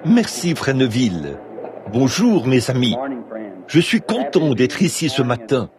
Merci, Frère Neville. Bonjour, mes amis. Je suis content d'être ici ce matin.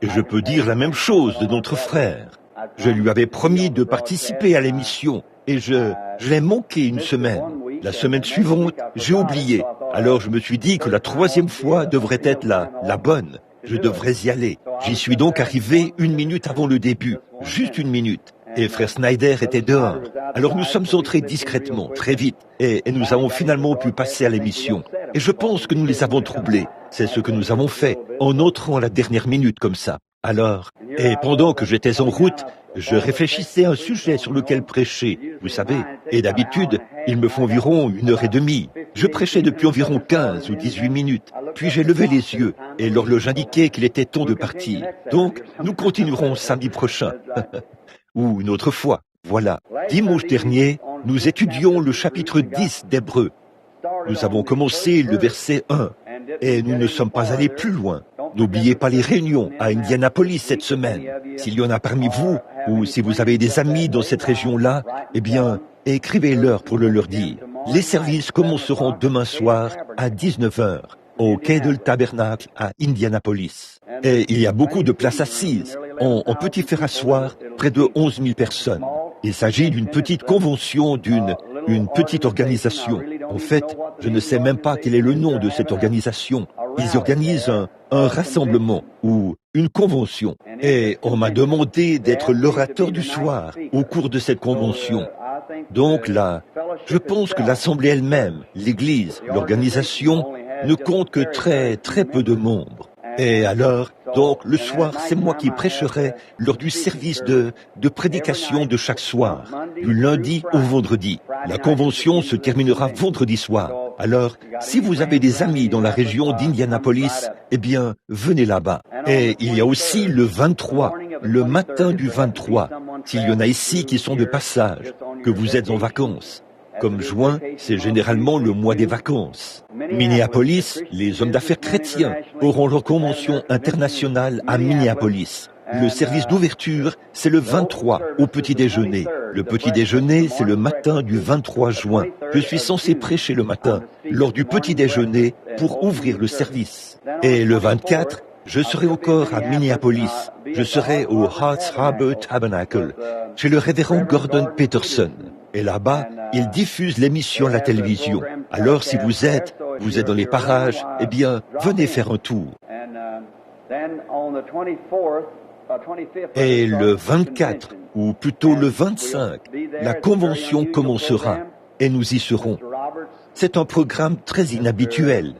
Et je peux dire la même chose de notre frère. Je lui avais promis de participer à l'émission et je l'ai manqué une semaine. La semaine suivante, j'ai oublié. Alors je me suis dit que la troisième fois devrait être la bonne. Je devrais y aller. J'y suis donc arrivé 1 minute avant le début. Juste 1 minute. Et Frère Snyder était dehors. Alors nous sommes entrés discrètement, très vite, et nous avons finalement pu passer à l'émission. Et je pense que nous les avons troublés. C'est ce que nous avons fait, en entrant à la dernière minute comme ça. Alors, et pendant que j'étais en route, je réfléchissais à un sujet sur lequel prêcher, vous savez. Et d'habitude, il me faut environ 1h30. Je prêchais depuis environ 15 ou 18 minutes. Puis j'ai levé les yeux, et l'horloge indiquait qu'il était temps de partir. Donc, nous continuerons samedi prochain. Ou une autre fois, voilà. Dimanche dernier, nous étudions le chapitre 10 d'Hébreux. Nous avons commencé le verset 1 et nous ne sommes pas allés plus loin. N'oubliez pas les réunions à Indianapolis cette semaine. S'il y en a parmi vous, ou si vous avez des amis dans cette région-là, eh bien, écrivez-leur pour le leur dire. Les services commenceront demain soir à 19h au quai de le Tabernacle à Indianapolis. Et il y a beaucoup de places assises. On peut y faire asseoir près de 11 000 personnes. Il s'agit d'une petite convention, d'une petite organisation. En fait, je ne sais même pas quel est le nom de cette organisation. Ils organisent un rassemblement ou une convention. Et on m'a demandé d'être l'orateur du soir au cours de cette convention. Donc là, je pense que l'Assemblée elle-même, l'Église, l'organisation, ne compte que très peu de membres. Et alors, donc, le soir, c'est moi qui prêcherai lors du service de prédication de chaque soir, du lundi au vendredi. La convention se terminera vendredi soir. Alors, si vous avez des amis dans la région d'Indianapolis, eh bien, venez là-bas. Et il y a aussi le 23, le matin du 23. S'il y en a ici qui sont de passage, que vous êtes en vacances. Comme juin, c'est généralement le mois des vacances. Minneapolis, les hommes d'affaires chrétiens auront leur convention internationale à Minneapolis. Le service d'ouverture, c'est le 23 au petit déjeuner. Le petit déjeuner, c'est le matin du 23 juin. Je suis censé prêcher le matin, lors du petit déjeuner, pour ouvrir le service. Et le 24, je serai encore à Minneapolis. Je serai au Hearts Harbor Tabernacle, chez le révérend Gordon Peterson. Et là-bas, il diffuse l'émission à la télévision. Alors si vous êtes dans les parages, eh bien, venez faire un tour. Et le 24, ou plutôt le 25, la convention commencera et nous y serons. C'est un programme très inhabituel.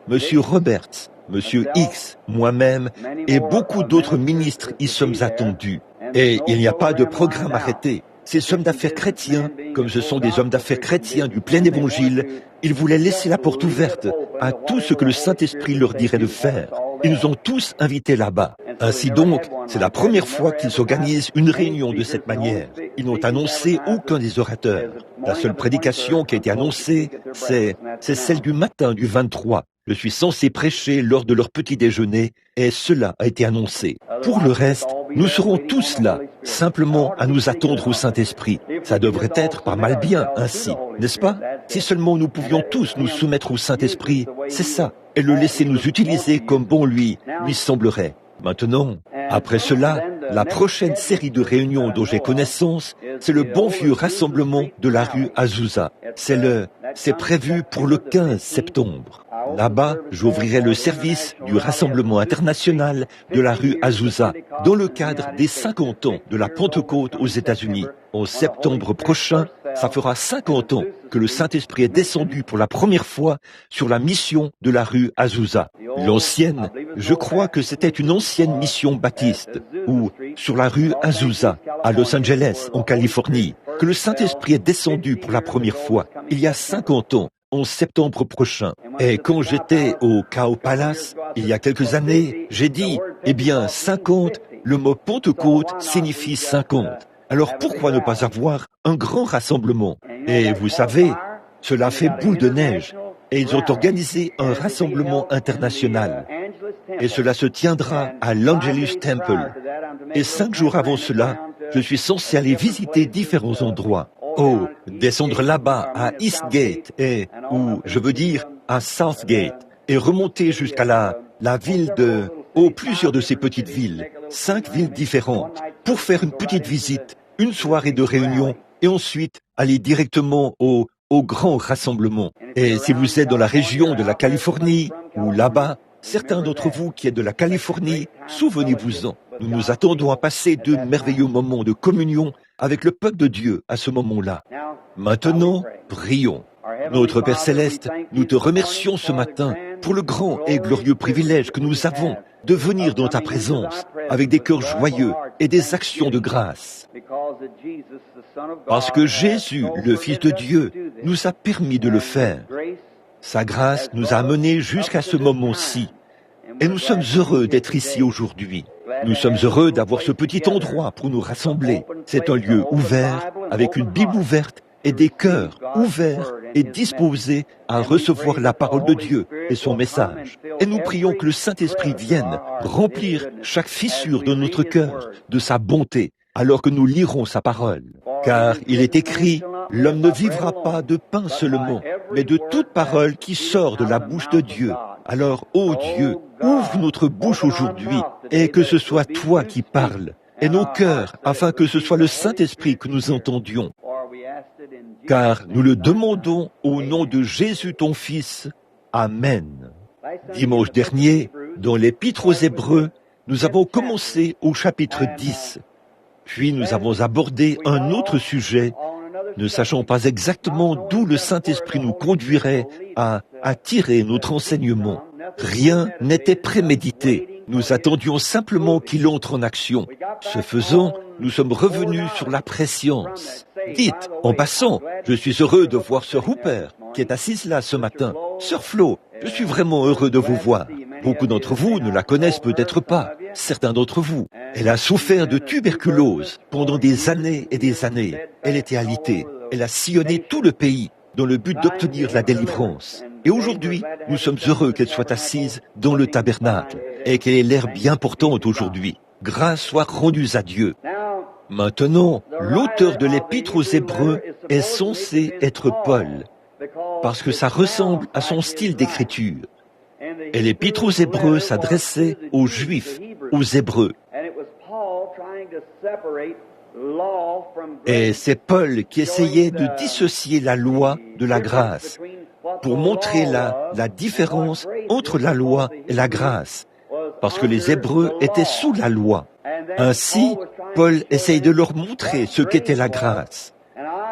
Monsieur Roberts, Monsieur X, moi-même et beaucoup d'autres ministres y sommes attendus. Et il n'y a pas de programme arrêté. Ces hommes d'affaires chrétiens, comme ce sont des hommes d'affaires chrétiens du plein évangile, ils voulaient laisser la porte ouverte à tout ce que le Saint-Esprit leur dirait de faire. Ils nous ont tous invités là-bas. Ainsi donc, c'est la première fois qu'ils organisent une réunion de cette manière. Ils n'ont annoncé aucun des orateurs. La seule prédication qui a été annoncée, c'est celle du matin du 23. Je suis censé prêcher lors de leur petit déjeuner et cela a été annoncé. Pour le reste, nous serons tous là, simplement à nous attendre au Saint-Esprit. Ça devrait être pas mal bien ainsi, n'est-ce pas? Si seulement nous pouvions tous nous soumettre au Saint-Esprit, c'est ça, et le laisser nous utiliser comme bon lui semblerait. Maintenant, après cela, la prochaine série de réunions dont j'ai connaissance, c'est le bon vieux rassemblement de la rue Azusa. C'est prévu pour le 15 septembre. Là-bas, j'ouvrirai le service du Rassemblement international de la rue Azusa dans le cadre des 50 ans de la Pentecôte aux États-Unis. En septembre prochain, ça fera 50 ans que le Saint-Esprit est descendu pour la première fois sur la mission de la rue Azusa. L'ancienne, je crois que c'était une ancienne mission baptiste, ou sur la rue Azusa, à Los Angeles, en Californie, que le Saint-Esprit est descendu pour la première fois, il y a 50 ans. En septembre prochain. Et quand j'étais au Cow Palace, il y a quelques années, j'ai dit, eh bien, 50, le mot Pentecôte signifie 50. Alors pourquoi ne pas avoir un grand rassemblement? Et vous savez, cela fait boule de neige. Et ils ont organisé un rassemblement international. Et cela se tiendra à l'Angelus Temple. Et 5 jours avant cela, je suis censé aller visiter différents endroits. Oh, descendre là-bas à Eastgate je veux dire, à Southgate, et remonter jusqu'à la ville plusieurs de ces petites villes, 5 villes différentes, pour faire une petite visite, une soirée de réunion, et ensuite aller directement au grand rassemblement. Et si vous êtes dans la région de la Californie, ou là-bas, certains d'entre vous qui êtes de la Californie, souvenez-vous-en, nous nous attendons à passer de merveilleux moments de communion avec le peuple de Dieu à ce moment-là. Maintenant, prions. Notre Père Céleste, nous te remercions ce matin pour le grand et glorieux privilège que nous avons de venir dans ta présence avec des cœurs joyeux et des actions de grâce. Parce que Jésus, le Fils de Dieu, nous a permis de le faire. Sa grâce nous a amenés jusqu'à ce moment-ci. Et nous sommes heureux d'être ici aujourd'hui. Nous sommes heureux d'avoir ce petit endroit pour nous rassembler. C'est un lieu ouvert, avec une Bible ouverte et des cœurs ouverts et disposés à recevoir la parole de Dieu et son message. Et nous prions que le Saint-Esprit vienne remplir chaque fissure de notre cœur de sa bonté, alors que nous lirons sa parole. Car il est écrit, l'homme ne vivra pas de pain seulement, mais de toute parole qui sort de la bouche de Dieu. Alors, ô Dieu, ouvre notre bouche aujourd'hui, et que ce soit toi qui parles, et nos cœurs, afin que ce soit le Saint-Esprit que nous entendions. Car nous le demandons au nom de Jésus ton Fils. Amen. Dimanche dernier, dans l'Épître aux Hébreux, nous avons commencé au chapitre 10. Puis nous avons abordé un autre sujet, ne sachant pas exactement d'où le Saint-Esprit nous conduirait à tirer notre enseignement. Rien n'était prémédité. Nous attendions simplement qu'il entre en action. Ce faisant, nous sommes revenus sur la préscience. Dites, en passant, je suis heureux de voir Sœur Hooper, qui est assise là ce matin. Sœur Flo, je suis vraiment heureux de vous voir. Beaucoup d'entre vous ne la connaissent peut-être pas. Certains d'entre vous. Elle a souffert de tuberculose pendant des années et des années. Elle était alitée. Elle a sillonné tout le pays dans le but d'obtenir la délivrance. Et aujourd'hui, nous sommes heureux qu'elle soit assise dans le tabernacle et qu'elle ait l'air bien portante aujourd'hui. Grâce soit rendue à Dieu. Maintenant, l'auteur de l'Épître aux Hébreux est censé être Paul, parce que ça ressemble à son style d'écriture. Et l'Épître aux Hébreux s'adressait aux Juifs, aux Hébreux. Et c'est Paul qui essayait de dissocier la loi de la grâce, pour montrer la différence entre la loi et la grâce, parce que les Hébreux étaient sous la loi. Ainsi, Paul essaye de leur montrer ce qu'était la grâce.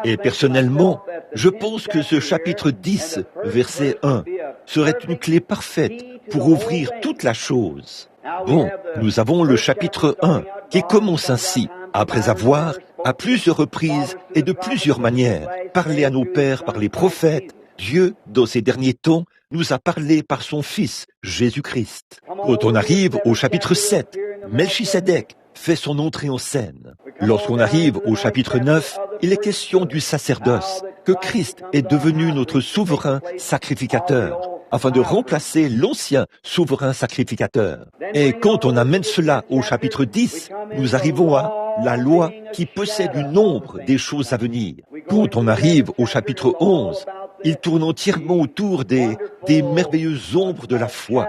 Et personnellement, je pense que ce chapitre 10, verset 1, serait une clé parfaite pour ouvrir toute la chose. Bon, nous avons le chapitre 1 qui commence ainsi, après avoir, à plusieurs reprises et de plusieurs manières, parlé à nos pères par les prophètes. Dieu, dans ces derniers temps, nous a parlé par son Fils, Jésus-Christ. Quand on arrive au chapitre 7, Melchisédek fait son entrée en scène. Lorsqu'on arrive au chapitre 9, il est question du sacerdoce, que Christ est devenu notre souverain sacrificateur, afin de remplacer l'ancien souverain sacrificateur. Et quand on amène cela au chapitre 10, nous arrivons à la loi qui possède une ombre des choses à venir. Quand on arrive au chapitre 11, il tourne entièrement autour des merveilleuses ombres de la foi,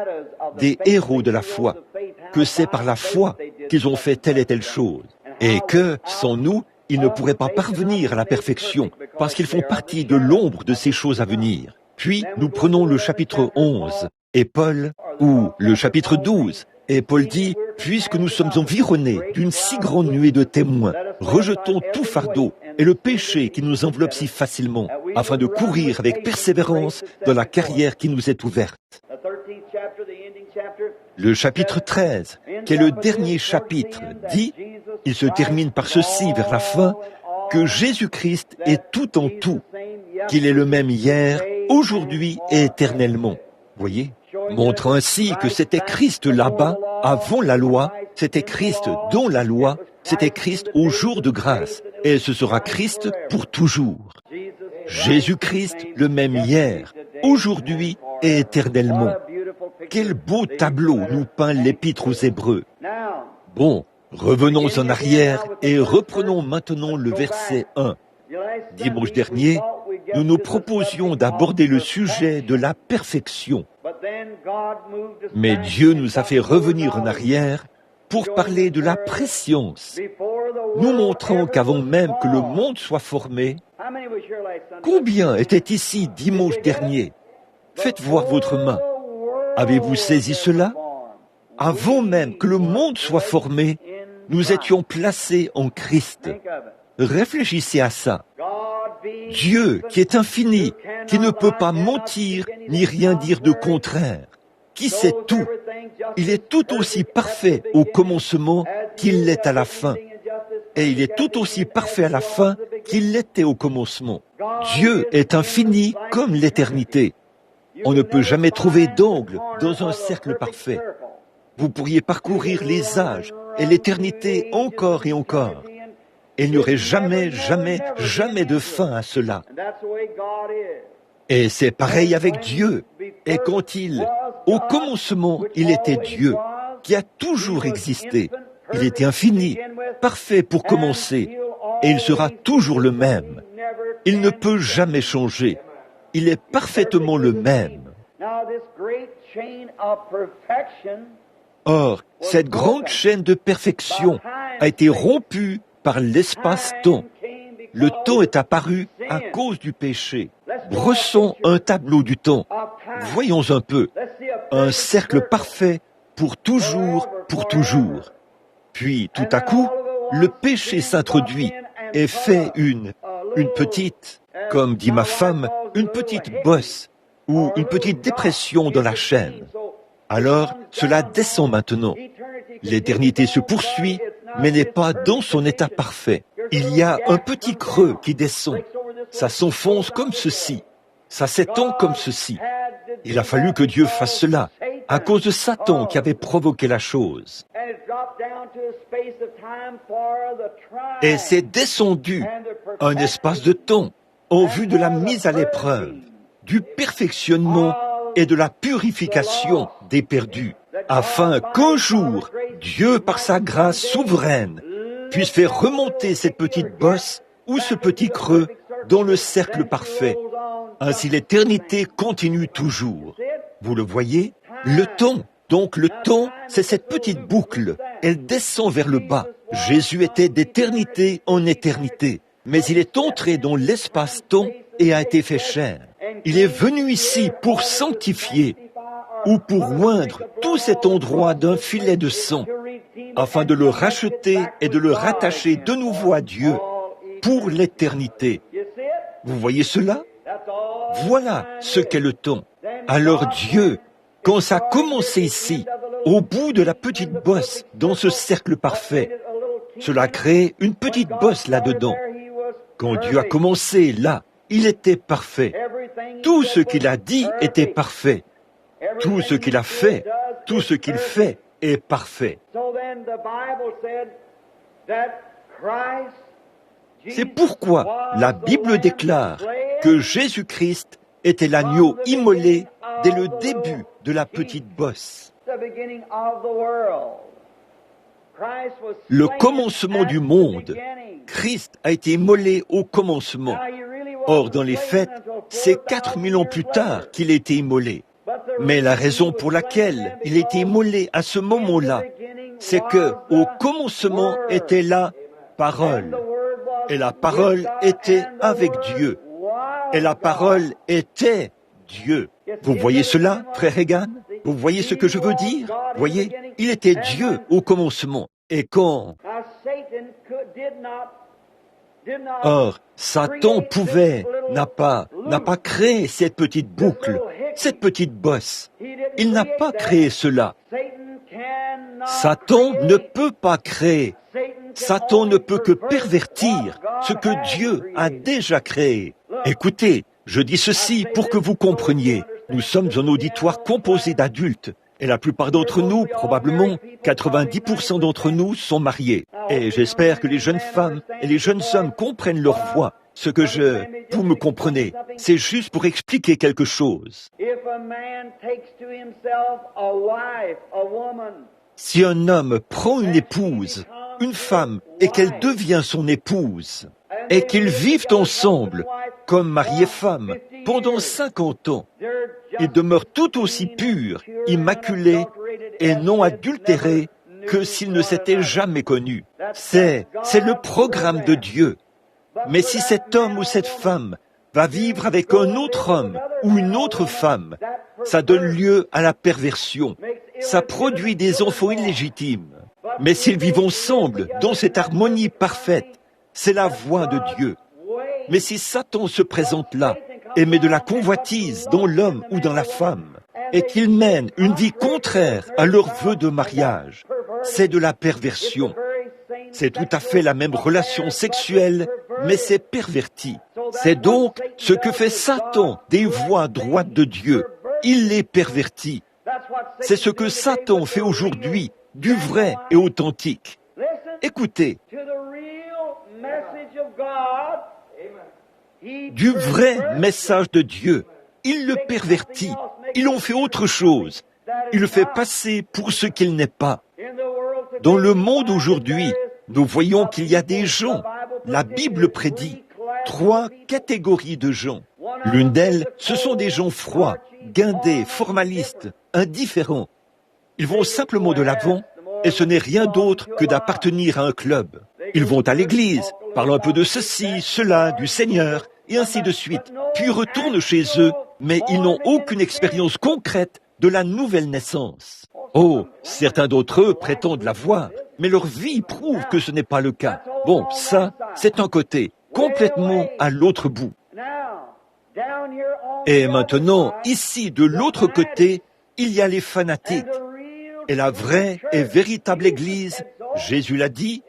des héros de la foi, que c'est par la foi qu'ils ont fait telle et telle chose, et que, sans nous, ils ne pourraient pas parvenir à la perfection, parce qu'ils font partie de l'ombre de ces choses à venir. Puis, nous prenons le chapitre 11, et Paul, ou le chapitre 12, et Paul dit, « Puisque nous sommes environnés d'une si grande nuée de témoins, rejetons tout fardeau et le péché qui nous enveloppe si facilement, afin de courir avec persévérance dans la carrière qui nous est ouverte. » Le chapitre 13, qui est le dernier chapitre, dit, il se termine par ceci vers la fin, que Jésus-Christ est tout en tout, qu'il est le même hier, aujourd'hui et éternellement. Voyez, montrant ainsi que c'était Christ là-bas, avant la loi, c'était Christ dans la loi, c'était Christ au jour de grâce, et ce sera Christ pour toujours. Jésus-Christ le même hier, aujourd'hui et éternellement. Quel beau tableau nous peint l'Épître aux Hébreux. Bon, revenons en arrière et reprenons maintenant le verset 1. Dimanche dernier, nous nous proposions d'aborder le sujet de la perfection. Mais Dieu nous a fait revenir en arrière pour parler de la préscience, nous montrant qu'avant même que le monde soit formé, combien étaient ici dimanche dernier? Faites voir votre main. Avez-vous saisi cela? Avant même que le monde soit formé, nous étions placés en Christ. Réfléchissez à ça. Dieu, qui est infini, qui ne peut pas mentir ni rien dire de contraire, qui sait tout, il est tout aussi parfait au commencement qu'il l'est à la fin. Et il est tout aussi parfait à la fin qu'il l'était au commencement. Dieu est infini comme l'éternité. On ne peut jamais trouver d'angle dans un cercle parfait. Vous pourriez parcourir les âges et l'éternité encore et encore. Et il n'y aurait jamais, jamais, jamais de fin à cela. Et c'est pareil avec Dieu. Et quand au commencement, il était Dieu, qui a toujours existé. Il était infini, parfait pour commencer, et il sera toujours le même. Il ne peut jamais changer. Il est parfaitement le même. Or, cette grande chaîne de perfection a été rompue par l'espace-temps. Le temps est apparu à cause du péché. Brossons un tableau du temps. Voyons un peu. Un cercle parfait pour toujours, pour toujours. Puis, tout à coup, le péché s'introduit et fait une petite, comme dit ma femme, une petite bosse ou une petite dépression dans la chaîne. Alors, cela descend maintenant. L'éternité se poursuit, mais n'est pas dans son état parfait. Il y a un petit creux qui descend. Ça s'enfonce comme ceci. Ça s'étend comme ceci. Il a fallu que Dieu fasse cela, à cause de Satan qui avait provoqué la chose. Et c'est descendu un espace de temps en vue de la mise à l'épreuve, du perfectionnement et de la purification des perdus, afin qu'un jour, Dieu, par sa grâce souveraine, puisse faire remonter cette petite bosse ou ce petit creux dans le cercle parfait. Ainsi l'éternité continue toujours. Vous le voyez? Le temps. Donc le temps, c'est cette petite boucle. Elle descend vers le bas. Jésus était d'éternité en éternité. Mais il est entré dans l'espace-temps et a été fait chair. Il est venu ici pour sanctifier ou pour oindre tout cet endroit d'un filet de sang, afin de le racheter et de le rattacher de nouveau à Dieu pour l'éternité. Vous voyez cela? Voilà ce qu'est le temps. Alors Dieu, quand ça a commencé ici, au bout de la petite bosse dans ce cercle parfait, cela a créé une petite bosse là-dedans. Quand Dieu a commencé là, il était parfait. Tout ce qu'il a dit était parfait. Tout ce qu'il a fait, tout ce qu'il fait est parfait. C'est pourquoi la Bible déclare que Jésus-Christ était l'agneau immolé dès le début de la petite bosse. Le commencement du monde, Christ a été immolé au commencement. Or, dans les faits, c'est 4000 ans plus tard qu'il a été immolé. Mais la raison pour laquelle il a été immolé à ce moment-là, c'est que au commencement était la parole. Et la parole était avec Dieu. Et la parole était Dieu. Vous voyez cela, frère Reagan? Vous voyez ce que je veux dire? Voyez, il était Dieu au commencement. Et quand... Or, Satan n'a pas créé cette petite boucle, cette petite bosse. Il n'a pas créé cela. Satan ne peut pas créer. Satan ne peut que pervertir ce que Dieu a déjà créé. Écoutez, je dis ceci pour que vous compreniez. Nous sommes un auditoire composé d'adultes. Et la plupart d'entre nous, probablement 90% d'entre nous, sont mariés. Et j'espère que les jeunes femmes et les jeunes hommes comprennent leur voix. Vous me comprenez, c'est juste pour expliquer quelque chose. Si un homme prend une épouse, une femme, et qu'elle devient son épouse, et qu'ils vivent ensemble, comme mari et femme, pendant 50 ans. Ils demeurent tout aussi purs, immaculés et non adultérés que s'ils ne s'étaient jamais connus. C'est le programme de Dieu. Mais si cet homme ou cette femme va vivre avec un autre homme ou une autre femme, ça donne lieu à la perversion. Ça produit des enfants illégitimes. Mais s'ils vivent ensemble dans cette harmonie parfaite, c'est la voie de Dieu. Mais si Satan se présente là et met de la convoitise dans l'homme ou dans la femme, et qu'il mène une vie contraire à leur vœu de mariage, c'est de la perversion. C'est tout à fait la même relation sexuelle, mais c'est perverti. C'est donc ce que fait Satan des voies droites de Dieu. Il les pervertit. C'est ce que Satan fait aujourd'hui, du vrai et authentique. Écoutez, du vrai message de Dieu, il le pervertit. Il en fait autre chose. Il le fait passer pour ce qu'il n'est pas. Dans le monde aujourd'hui, nous voyons qu'il y a des gens, la Bible prédit, 3 catégories de gens. L'une d'elles, ce sont des gens froids, guindés, formalistes, indifférents. Ils vont simplement de l'avant et ce n'est rien d'autre que d'appartenir à un club. Ils vont à l'église, parlent un peu de ceci, cela, du Seigneur, et ainsi de suite, puis retournent chez eux, mais ils n'ont aucune expérience concrète de la nouvelle naissance. Oh, certains d'entre eux prétendent l'avoir, mais leur vie prouve que ce n'est pas le cas. Bon, ça, c'est un côté, complètement à l'autre bout. Et maintenant, ici, de l'autre côté, il y a les fanatiques. Et la vraie et véritable Église, Jésus l'a dit,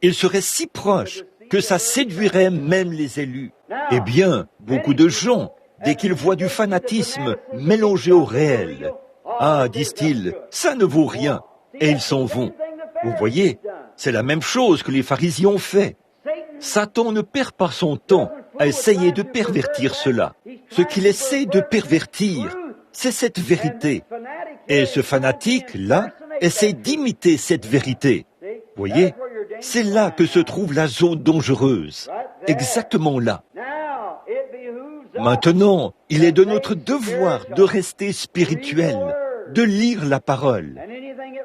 ils seraient si proches que ça séduirait même les élus. Eh bien, beaucoup de gens, dès qu'ils voient du fanatisme mélangé au réel, ah, disent-ils, ça ne vaut rien, et ils s'en vont. Vous voyez, c'est la même chose que les pharisiens ont fait. Satan ne perd pas son temps à essayer de pervertir cela. Ce qu'il essaie de pervertir, c'est cette vérité. Et ce fanatique-là essaie d'imiter cette vérité. Vous voyez, c'est là que se trouve la zone dangereuse. Exactement là. Maintenant, il est de notre devoir de rester spirituel, de lire la parole.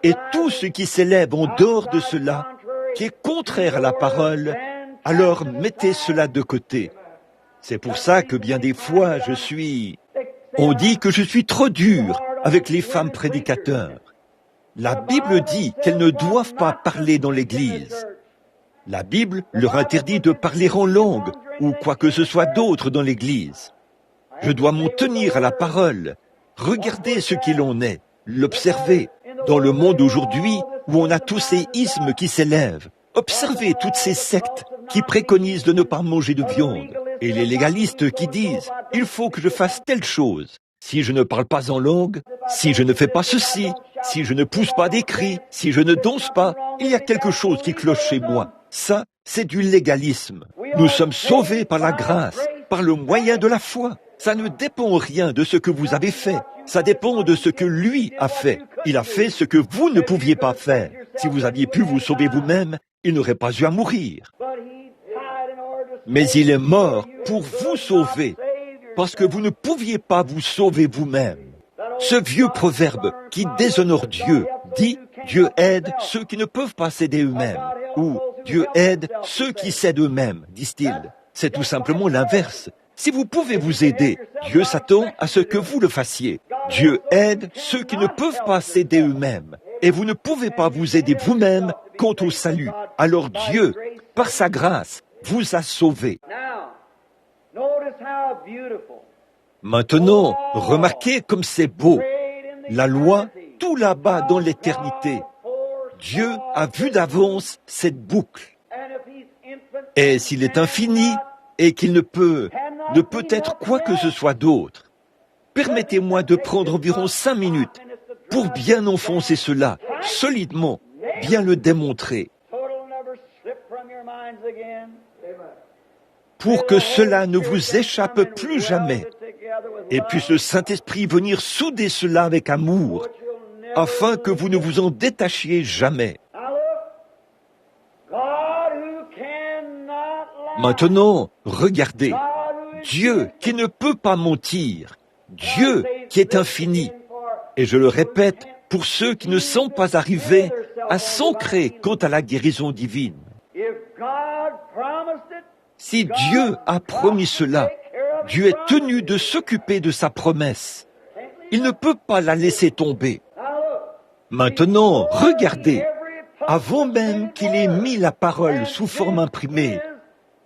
Et tout ce qui s'élève en dehors de cela, qui est contraire à la parole, alors mettez cela de côté. C'est pour ça que bien des fois on dit que je suis trop dur avec les femmes prédicateurs. La Bible dit qu'elles ne doivent pas parler dans l'église. La Bible leur interdit de parler en langue ou quoi que ce soit d'autre dans l'église. Je dois m'en tenir à la parole. Regardez ce qu'il en est, l'observer. Dans le monde aujourd'hui où on a tous ces ismes qui s'élèvent, observez toutes ces sectes qui préconisent de ne pas manger de viande et les légalistes qui disent « il faut que je fasse telle chose ». Si je ne parle pas en langue, si je ne fais pas ceci, si je ne pousse pas des cris, si je ne danse pas, il y a quelque chose qui cloche chez moi. Ça, c'est du légalisme. Nous sommes sauvés par la grâce, par le moyen de la foi. Ça ne dépend rien de ce que vous avez fait. Ça dépend de ce que lui a fait. Il a fait ce que vous ne pouviez pas faire. Si vous aviez pu vous sauver vous-même, il n'aurait pas eu à mourir. Mais il est mort pour vous sauver, parce que vous ne pouviez pas vous sauver vous-même. Ce vieux proverbe qui déshonore Dieu dit « Dieu aide ceux qui ne peuvent pas s'aider eux-mêmes » ou « Dieu aide ceux qui s'aident eux-mêmes », disent-ils. C'est tout simplement l'inverse. Si vous pouvez vous aider, Dieu s'attend à ce que vous le fassiez. Dieu aide ceux qui ne peuvent pas s'aider eux-mêmes. Et vous ne pouvez pas vous aider vous-même quant au salut. Alors Dieu, par sa grâce, vous a sauvés. Maintenant, remarquez comme c'est beau. La loi, tout là-bas dans l'éternité. Dieu a vu d'avance cette boucle. Et s'il est infini et qu'il ne peut être quoi que ce soit d'autre, permettez-moi de prendre environ 5 minutes pour bien enfoncer cela, solidement, bien le démontrer. Pour que cela ne vous échappe plus jamais, et puisse le Saint-Esprit venir souder cela avec amour, afin que vous ne vous en détachiez jamais. Maintenant, regardez, Dieu qui ne peut pas mentir, Dieu qui est infini. Et je le répète, pour ceux qui ne sont pas arrivés à s'ancrer quant à la guérison divine. Si Dieu a promis cela, Dieu est tenu de s'occuper de sa promesse. Il ne peut pas la laisser tomber. Maintenant, regardez, avant même qu'il ait mis la parole sous forme imprimée,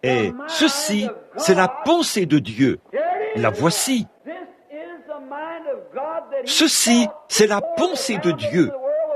et ceci, c'est la pensée de Dieu. La voici. Ceci, c'est la pensée de Dieu,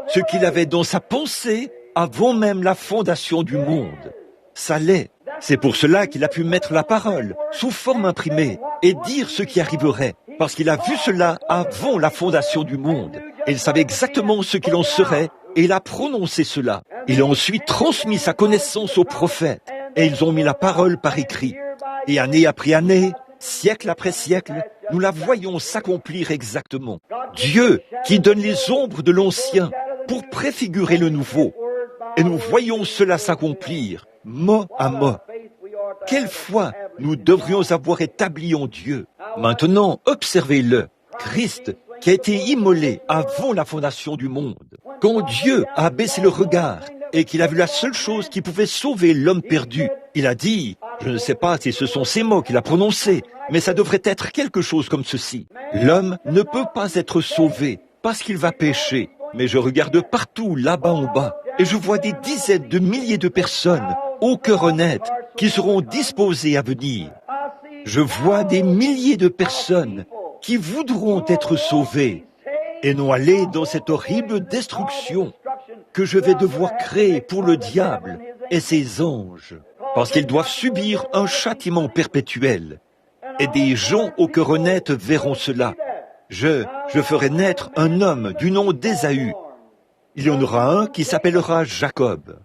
ce qu'il avait dans sa pensée avant même la fondation du monde. Ça l'est. C'est pour cela qu'il a pu mettre la parole sous forme imprimée et dire ce qui arriverait, parce qu'il a vu cela avant la fondation du monde. Et il savait exactement ce qu'il en serait, et il a prononcé cela. Il a ensuite transmis sa connaissance aux prophètes, et ils ont mis la parole par écrit. Et année après année, siècle après siècle, nous la voyons s'accomplir exactement. Dieu qui donne les ombres de l'ancien pour préfigurer le nouveau. Et nous voyons cela s'accomplir, mot à mot. Quelle foi nous devrions avoir établi en Dieu. Maintenant, observez-le. Christ qui a été immolé avant la fondation du monde. Quand Dieu a baissé le regard et qu'il a vu la seule chose qui pouvait sauver l'homme perdu, il a dit, je ne sais pas si ce sont ces mots qu'il a prononcés, mais ça devrait être quelque chose comme ceci. L'homme ne peut pas être sauvé parce qu'il va pécher. Mais je regarde partout là-bas en bas et je vois des dizaines de milliers de personnes au cœur honnête qui seront disposées à venir. Je vois des milliers de personnes qui voudront être sauvées et non aller dans cette horrible destruction que je vais devoir créer pour le diable et ses anges, parce qu'ils doivent subir un châtiment perpétuel. Et des gens au cœur honnête verront cela. Je ferai naître un homme du nom d'Ésaü. Il y en aura un qui s'appellera Jacob.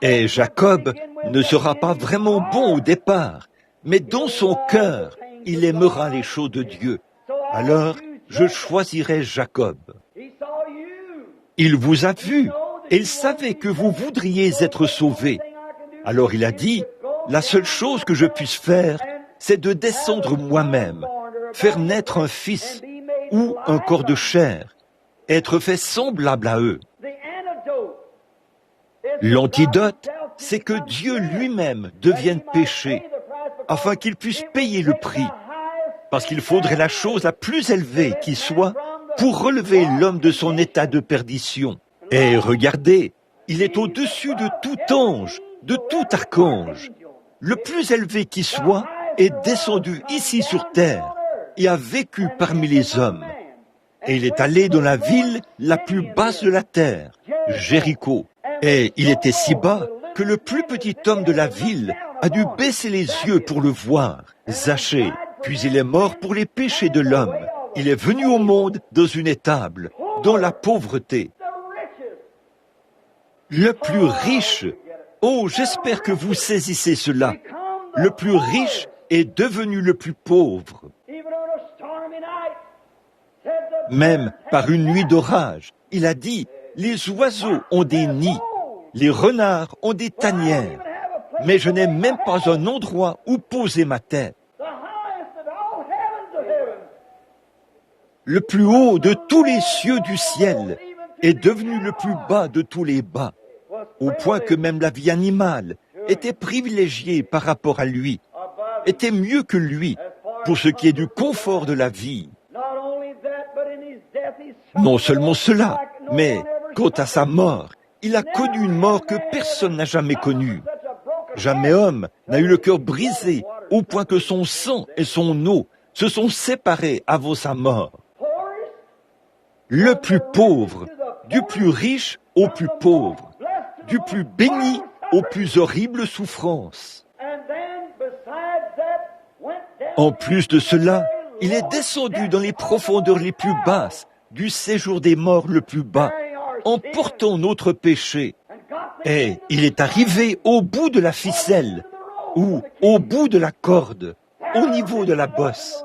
Et Jacob ne sera pas vraiment bon au départ, mais dans son cœur, il aimera les choses de Dieu. Alors, je choisirai Jacob. Il vous a vu, et il savait que vous voudriez être sauvés. Alors il a dit, la seule chose que je puisse faire, c'est de descendre moi-même, faire naître un fils ou un corps de chair, être fait semblable à eux. L'antidote, c'est que Dieu lui-même devienne péché, afin qu'il puisse payer le prix, parce qu'il faudrait la chose la plus élevée qui soit pour relever l'homme de son état de perdition. Et regardez, il est au-dessus de tout ange, de tout archange. Le plus élevé qui soit est descendu ici sur terre et a vécu parmi les hommes. Et il est allé dans la ville la plus basse de la terre, Jéricho. Et il était si bas que le plus petit homme de la ville a dû baisser les yeux pour le voir, Zachée. Puis il est mort pour les péchés de l'homme. Il est venu au monde dans une étable, dans la pauvreté. Le plus riche, oh, j'espère que vous saisissez cela. Le plus riche est devenu le plus pauvre. Même par une nuit d'orage, il a dit, les oiseaux ont des nids, les renards ont des tanières, mais je n'ai même pas un endroit où poser ma tête. Le plus haut de tous les cieux du ciel est devenu le plus bas de tous les bas, au point que même la vie animale était privilégiée par rapport à lui, était mieux que lui pour ce qui est du confort de la vie. Non seulement cela, mais quant à sa mort, il a connu une mort que personne n'a jamais connue. Jamais homme n'a eu le cœur brisé au point que son sang et son eau se sont séparés avant sa mort. Le plus pauvre, du plus riche au plus pauvre, du plus béni aux plus horribles souffrances. En plus de cela, il est descendu dans les profondeurs les plus basses, du séjour des morts le plus bas, en portant notre péché. Et il est arrivé au bout de la ficelle, ou au bout de la corde, au niveau de la bosse.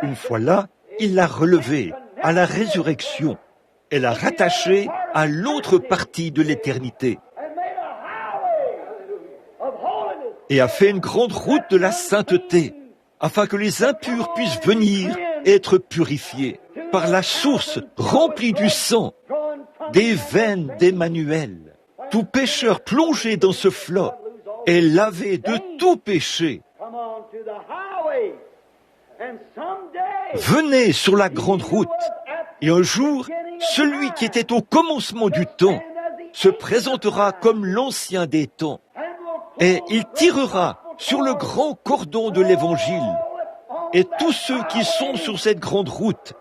Une fois là, il l'a relevé à la résurrection et l'a rattaché à l'autre partie de l'éternité. et a fait une grande route de la sainteté, afin que les impurs puissent venir et être purifiés par la source remplie du sang, des veines d'Emmanuel. Tout pécheur plongé dans ce flot est lavé de tout péché. Venez sur la grande route, et un jour, celui qui était au commencement du temps se présentera comme l'ancien des temps, et il tirera sur le grand cordon de l'Évangile, et tous ceux qui sont sur cette grande route,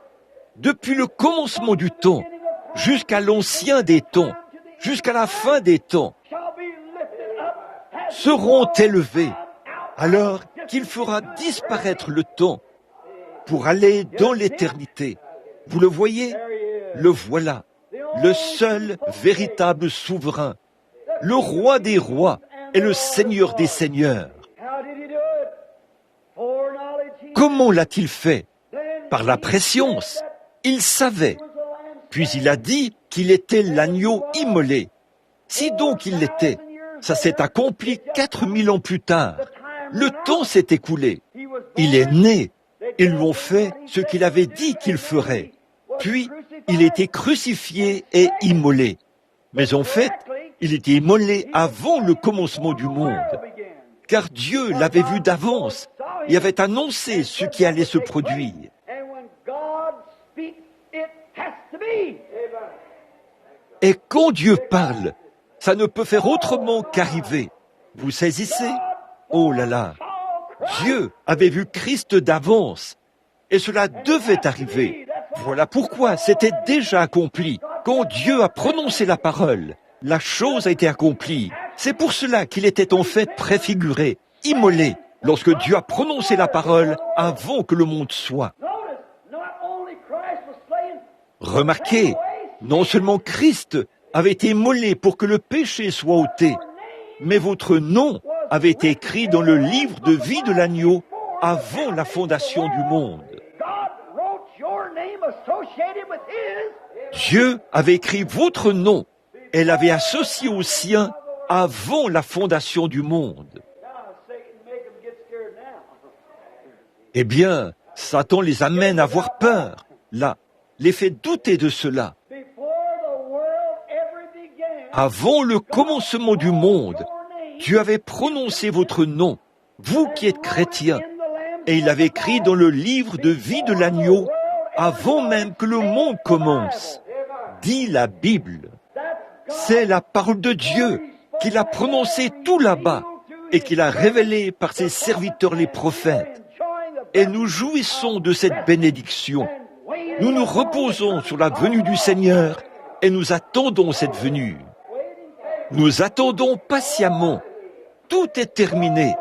depuis le commencement du temps, jusqu'à l'ancien des temps, jusqu'à la fin des temps, seront élevés, alors qu'il fera disparaître le temps pour aller dans l'éternité. Vous le voyez? Le voilà, le seul véritable souverain, le roi des rois et le seigneur des seigneurs. Comment l'a-t-il fait? Par la prescience. Il savait. Puis il a dit qu'il était l'agneau immolé. Si donc il l'était, ça s'est accompli 4000 ans plus tard. Le temps s'est écoulé. Il est né. Ils lui ont fait ce qu'il avait dit qu'il ferait. Puis, il était crucifié et immolé. Mais en fait, il était immolé avant le commencement du monde. Car Dieu l'avait vu d'avance et avait annoncé ce qui allait se produire. Et quand Dieu parle, ça ne peut faire autrement qu'arriver. Vous saisissez? Oh là là! Dieu avait vu Christ d'avance, et cela devait arriver. Voilà pourquoi c'était déjà accompli. Quand Dieu a prononcé la parole, la chose a été accomplie. C'est pour cela qu'il était en fait préfiguré, immolé, lorsque Dieu a prononcé la parole avant que le monde soit. Remarquez, non seulement Christ avait été immolé pour que le péché soit ôté, mais votre nom avait été écrit dans le livre de vie de l'agneau avant la fondation du monde. Dieu avait écrit votre nom et l'avait associé au sien avant la fondation du monde. Eh bien, Satan les amène à avoir peur, là, les fait douter de cela. Avant le commencement du monde, Dieu avait prononcé votre nom, vous qui êtes chrétiens, et il l'avait écrit dans le livre de vie de l'agneau avant même que le monde commence. Dit la Bible. C'est la parole de Dieu qu'il a prononcée tout là-bas et qu'il a révélée par ses serviteurs les prophètes. Et nous jouissons de cette bénédiction. Nous nous reposons sur la venue du Seigneur et nous attendons cette venue. Nous attendons patiemment. Tout est terminé.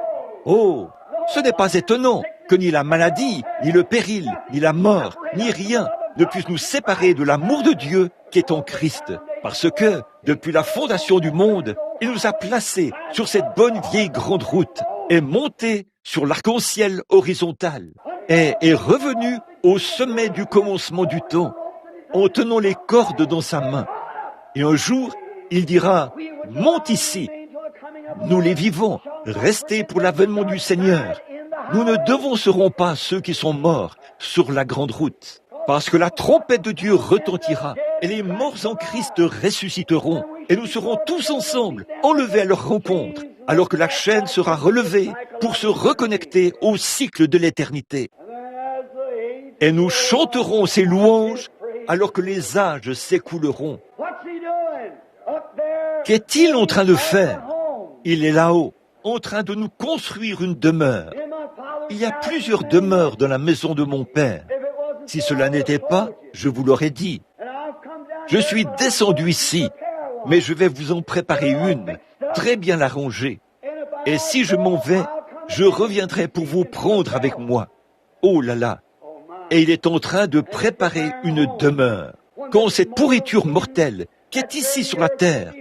Oh, ce n'est pas étonnant que ni la maladie, ni le péril, ni la mort, ni rien ne puisse nous séparer de l'amour de Dieu qui est en Christ. Parce que, depuis la fondation du monde, il nous a placés sur cette bonne vieille grande route et monté sur l'arc-en-ciel horizontal et est revenu au sommet du commencement du temps en tenant les cordes dans sa main. Et un jour, il dira, « Monte ici !» Nous les vivants, restez pour l'avènement du Seigneur. Nous ne devancerons pas ceux qui sont morts sur la grande route, parce que la trompette de Dieu retentira et les morts en Christ ressusciteront et nous serons tous ensemble enlevés à leur rencontre, alors que la chaîne sera relevée pour se reconnecter au cycle de l'éternité. Et nous chanterons ses louanges alors que les âges s'écouleront. Qu'est-il en train de faire? Il est là-haut, en train de nous construire une demeure. Il y a plusieurs demeures dans la maison de mon Père. Si cela n'était pas, je vous l'aurais dit. Je suis descendu ici, mais je vais vous en préparer une, très bien arrangée. Et si je m'en vais, je reviendrai pour vous prendre avec moi. Oh là là! Et il est en train de préparer une demeure. Quand cette pourriture mortelle qui est ici sur la terre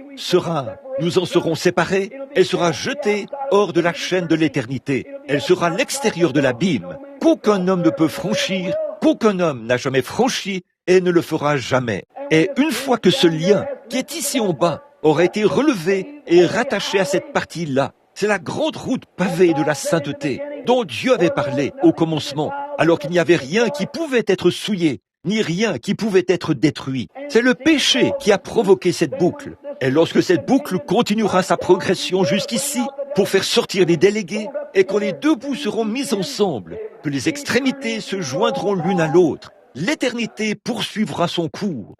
nous en serons séparés, elle sera jetée hors de la chaîne de l'éternité. Elle sera l'extérieur de l'abîme, qu'aucun homme ne peut franchir, qu'aucun homme n'a jamais franchi et ne le fera jamais. Et une fois que ce lien qui est ici en bas aura été relevé et rattaché à cette partie-là, C'est la grande route pavée de la sainteté dont Dieu avait parlé au commencement, alors qu'il n'y avait rien qui pouvait être souillé, ni rien qui pouvait être détruit. C'est le péché qui a provoqué cette boucle. Et lorsque cette boucle continuera sa progression jusqu'ici, pour faire sortir les délégués, et quand les deux bouts seront mis ensemble, que les extrémités se joindront l'une à l'autre, l'éternité poursuivra son cours.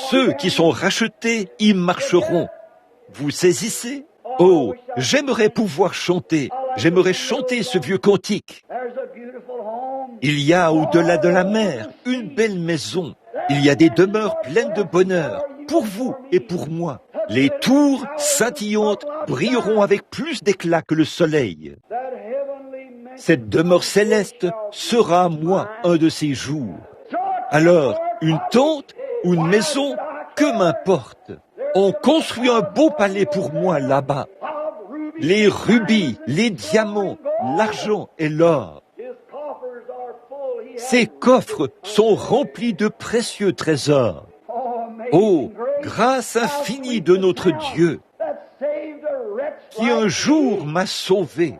Ceux qui sont rachetés y marcheront. Vous saisissez? Oh, j'aimerais pouvoir chanter. J'aimerais chanter ce vieux cantique. Il y a au-delà de la mer une belle maison. Il y a des demeures pleines de bonheur pour vous et pour moi. Les tours scintillantes brilleront avec plus d'éclat que le soleil. Cette demeure céleste sera à moi un de ces jours. Alors, une tente ou une maison, que m'importe. On construit un beau palais pour moi là-bas. Les rubis, les diamants, l'argent et l'or. Ces coffres sont remplis de précieux trésors. Oh, grâce infinie de notre Dieu, qui un jour m'a sauvé.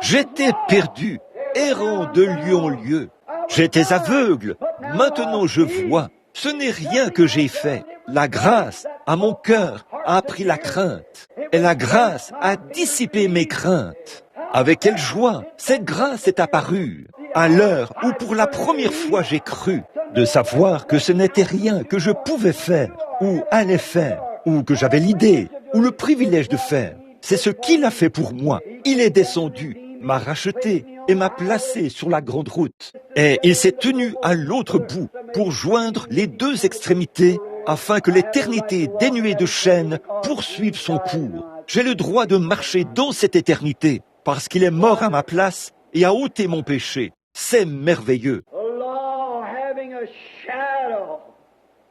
J'étais perdu, errant de lieu en lieu. J'étais aveugle, maintenant je vois. Ce n'est rien que j'ai fait. La grâce à mon cœur a appris la crainte. Et la grâce a dissipé mes craintes. Avec quelle joie cette grâce est apparue, à l'heure où pour la première fois j'ai cru, de savoir que ce n'était rien que je pouvais faire, ou allais faire, ou que j'avais l'idée, ou le privilège de faire. C'est ce qu'il a fait pour moi. Il est descendu, m'a racheté et m'a placé sur la grande route. Et il s'est tenu à l'autre bout pour joindre les deux extrémités afin que l'éternité dénuée de chaînes poursuive son cours. J'ai le droit de marcher dans cette éternité parce qu'il est mort à ma place et a ôté mon péché. C'est merveilleux.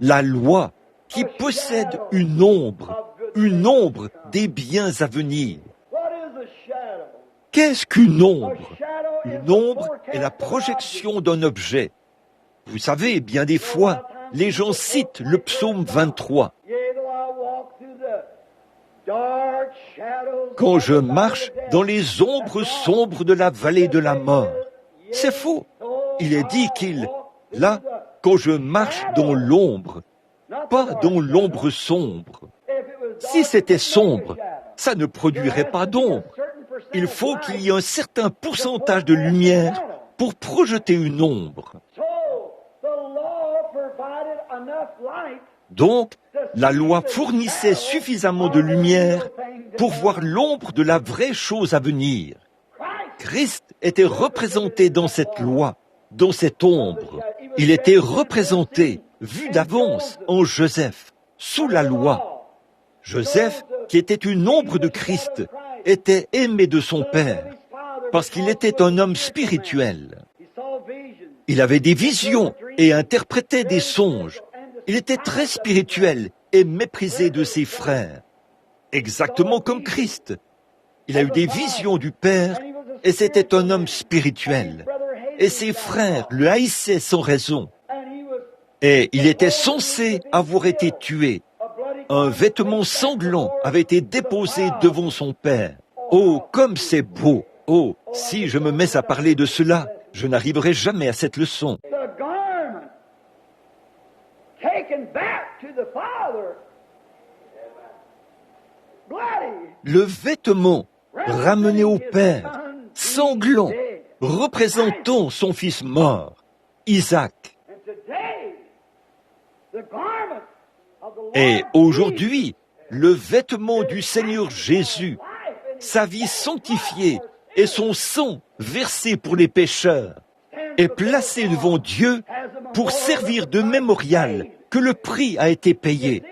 La loi qui possède une ombre des biens à venir. Qu'est-ce qu'une ombre? Une ombre est la projection d'un objet. Vous savez, bien des fois, les gens citent le psaume 23. Quand je marche dans les ombres sombres de la vallée de la mort. C'est faux. Il est dit là, quand je marche dans l'ombre, pas dans l'ombre sombre. Si c'était sombre, ça ne produirait pas d'ombre. Il faut qu'il y ait un certain pourcentage de lumière pour projeter une ombre. Donc, la loi fournissait suffisamment de lumière pour voir l'ombre de la vraie chose à venir. Christ était représenté dans cette loi, dans cette ombre. Il était représenté, vu d'avance, en Joseph, sous la loi. Joseph, qui était une ombre de Christ, était aimé de son père, parce qu'il était un homme spirituel. Il avait des visions et interprétait des songes. Il était très spirituel et méprisé de ses frères, exactement comme Christ. Il a eu des visions du Père et c'était un homme spirituel. Et ses frères le haïssaient sans raison. Et il était censé avoir été tué. Un vêtement sanglant avait été déposé devant son père. Oh, comme c'est beau! Oh, si je me mets à parler de cela, je n'arriverai jamais à cette leçon. Le vêtement ramené au Père, sanglant, représentant son fils mort, Isaac. Et aujourd'hui, le vêtement du Seigneur Jésus, sa vie sanctifiée et son sang versé pour les pécheurs, est placé devant Dieu pour servir de mémorial que le prix a été payé.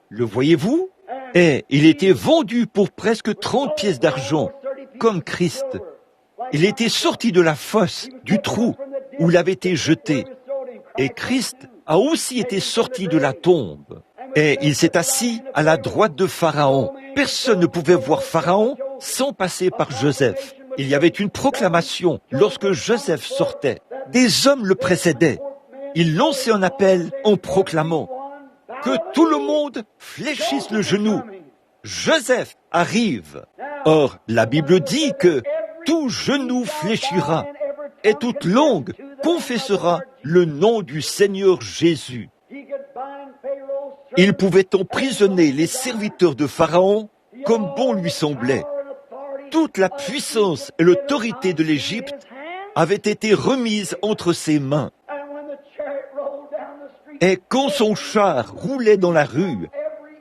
Le voyez-vous? Et il était vendu pour presque 30 pièces d'argent, comme Christ. Il était sorti de la fosse, du trou, où il avait été jeté. Et Christ a aussi été sorti de la tombe. Et il s'est assis à la droite de Pharaon. Personne ne pouvait voir Pharaon sans passer par Joseph. Il y avait une proclamation lorsque Joseph sortait. Des hommes le précédaient. Il lançait un appel en proclamant que tout le monde fléchisse le genou. Joseph arrive. Or, la Bible dit que tout genou fléchira et toute langue confessera le nom du Seigneur Jésus. Il pouvait emprisonner les serviteurs de Pharaon comme bon lui semblait. Toute la puissance et l'autorité de l'Égypte avaient été remises entre ses mains. Et quand son char roulait dans la rue,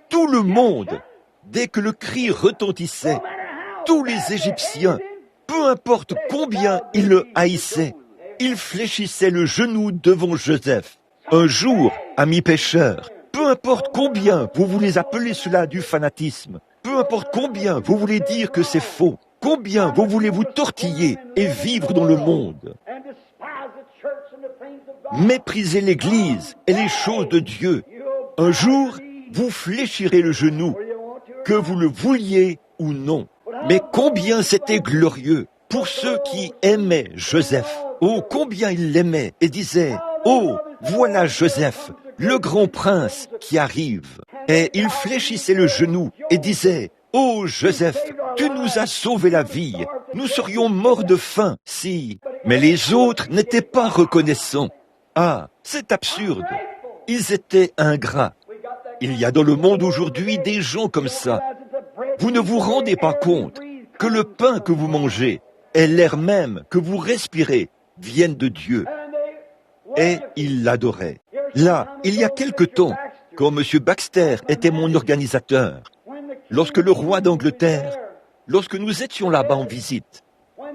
tout le monde, dès que le cri retentissait, tous les Égyptiens, peu importe combien ils le haïssaient, ils fléchissaient le genou devant Joseph. Un jour, amis pécheurs, peu importe combien vous voulez appeler cela du fanatisme, peu importe combien vous voulez dire que c'est faux, combien vous voulez vous tortiller et vivre dans le monde, méprisez l'Église et les choses de Dieu, un jour, vous fléchirez le genou, que vous le vouliez ou non. Mais combien c'était glorieux pour ceux qui aimaient Joseph. Oh, combien ils l'aimaient et disaient, « Oh, voilà Joseph, le grand prince qui arrive. » Et ils fléchissaient le genou et disaient, « Oh, Joseph, tu nous as sauvé la vie. Nous serions morts de faim si... » Mais les autres n'étaient pas reconnaissants. Ah, c'est absurde. Ils étaient ingrats. Il y a dans le monde aujourd'hui des gens comme ça. Vous ne vous rendez pas compte que le pain que vous mangez et l'air même que vous respirez viennent de Dieu. Et ils l'adoraient. Là, il y a quelque temps, quand M. Baxter était mon organisateur, lorsque le roi d'Angleterre, lorsque nous étions là-bas en visite,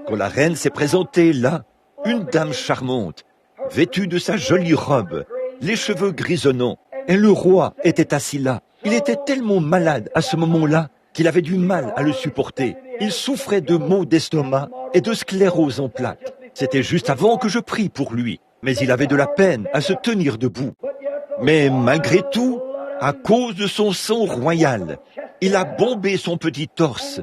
quand la reine s'est présentée là, une dame charmante, vêtue de sa jolie robe, les cheveux grisonnants, et le roi était assis là. Il était tellement malade à ce moment-là qu'il avait du mal à le supporter. Il souffrait de maux d'estomac et de sclérose en plaques. C'était juste avant que je prie pour lui, mais il avait de la peine à se tenir debout. Mais malgré tout, à cause de son sang royal, il a bombé son petit torse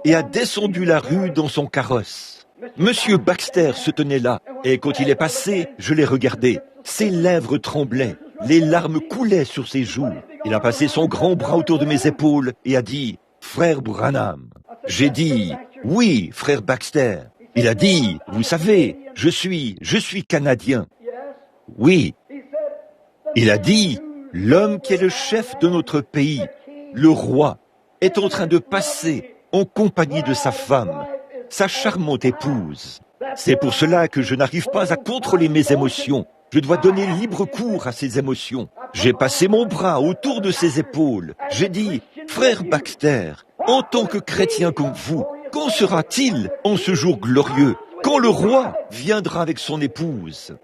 et a descendu la rue dans son carrosse. Monsieur Baxter se tenait là, et quand il est passé, je l'ai regardé. Ses lèvres tremblaient, les larmes coulaient sur ses joues. Il a passé son grand bras autour de mes épaules et a dit « Frère Branham ». J'ai dit « Oui, frère Baxter ». Il a dit « Vous savez, je suis Canadien ». Oui. Il a dit « L'homme qui est le chef de notre pays, le roi, est en train de passer en compagnie de sa femme, sa charmante épouse. C'est pour cela que je n'arrive pas à contrôler mes émotions. Je dois donner libre cours à ces émotions. J'ai passé mon bras autour de ses épaules. J'ai dit, frère Baxter, en tant que chrétien comme vous, quand sera-t-il en ce jour glorieux, quand le roi viendra avec son épouse?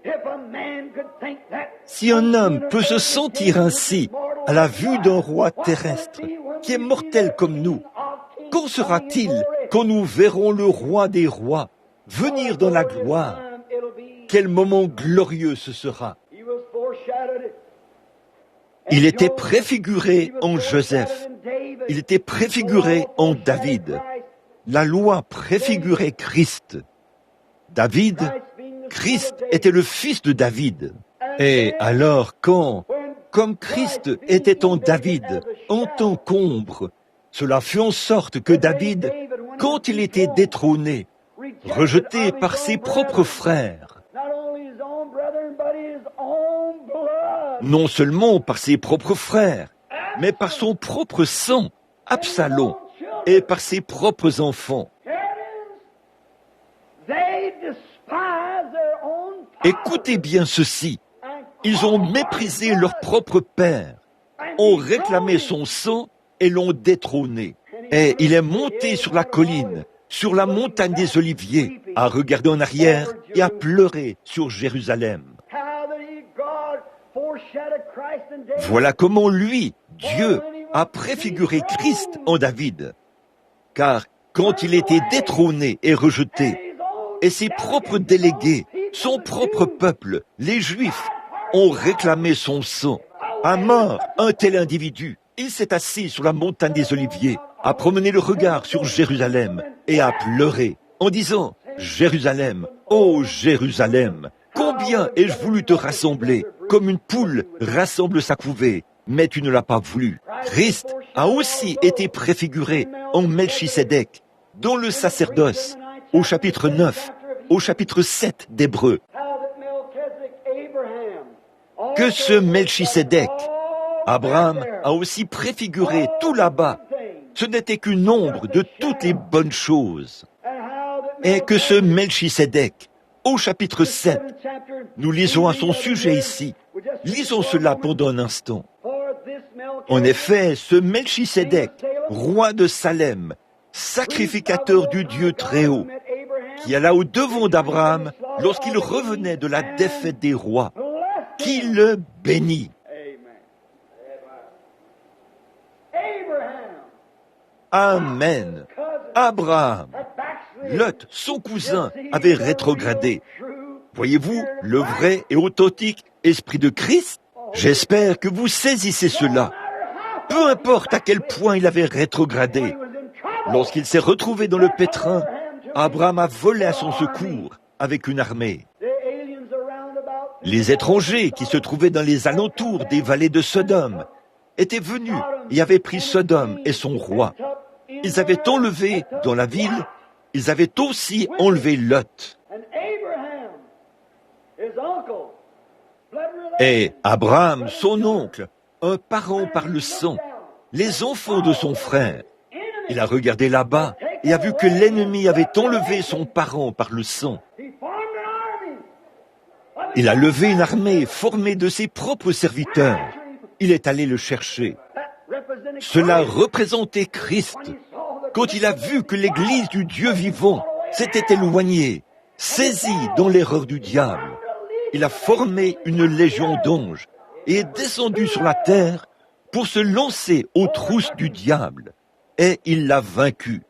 Si un homme peut se sentir ainsi à la vue d'un roi terrestre, qui est mortel comme nous, quand sera-t-il quand nous verrons le roi des rois venir dans la gloire? Quel moment glorieux ce sera! Il était préfiguré en Joseph. Il était préfiguré en David. La loi préfigurait Christ. Christ était le fils de David. Et alors comme Christ était en David, en tant qu'ombre, cela fut en sorte que David, quand il était détrôné, rejeté par ses propres frères, non seulement par ses propres frères, mais par son propre sang, Absalom, et par ses propres enfants. Écoutez bien ceci, ils ont méprisé leur propre père, ont réclamé son sang et l'ont détrôné. Et il est monté sur la colline, sur la montagne des Oliviers, à regarder en arrière et à pleurer sur Jérusalem. Voilà comment lui, Dieu, a préfiguré Christ en David. Car quand il était détrôné et rejeté, et ses propres délégués, son propre peuple, les Juifs, ont réclamé son sang, à mort un tel individu, il s'est assis sur la montagne des Oliviers, a promené le regard sur Jérusalem et a pleuré en disant « Jérusalem, ô Jérusalem, combien ai-je voulu te rassembler, comme une poule rassemble sa couvée, mais tu ne l'as pas voulu. Christ a aussi été préfiguré en Melchisédek, dans le sacerdoce, au chapitre 9, au chapitre 7 d'Hébreux. Que ce Melchisédek, Abraham a aussi préfiguré tout là-bas. Ce n'était qu'une ombre de toutes les bonnes choses. Et que ce Melchisédek, au chapitre 7, nous lisons à son sujet ici. Lisons cela pendant un instant. En effet, ce Melchisédek, roi de Salem, sacrificateur du Dieu Très-Haut, qui alla au devant d'Abraham lorsqu'il revenait de la défaite des rois, qui le bénit. Amen. Abraham, Lot, son cousin, avait rétrogradé. Voyez-vous le vrai et authentique esprit de Christ? J'espère que vous saisissez cela. Peu importe à quel point il avait rétrogradé. Lorsqu'il s'est retrouvé dans le pétrin, Abraham a volé à son secours avec une armée. Les étrangers qui se trouvaient dans les alentours des vallées de Sodome étaient venus et avaient pris Sodome et son roi. Ils avaient enlevé dans la ville, ils avaient aussi enlevé Lot. Et Abraham, son oncle, un parent par le sang, les enfants de son frère. Il a regardé là-bas et a vu que l'ennemi avait enlevé son parent par le sang. Il a levé une armée formée de ses propres serviteurs. Il est allé le chercher. Cela représentait Christ. Quand il a vu que l'Église du Dieu vivant s'était éloignée, saisie dans l'erreur du diable, il a formé une légion d'anges et est descendu sur la terre pour se lancer aux trousses du diable. Et il l'a vaincu.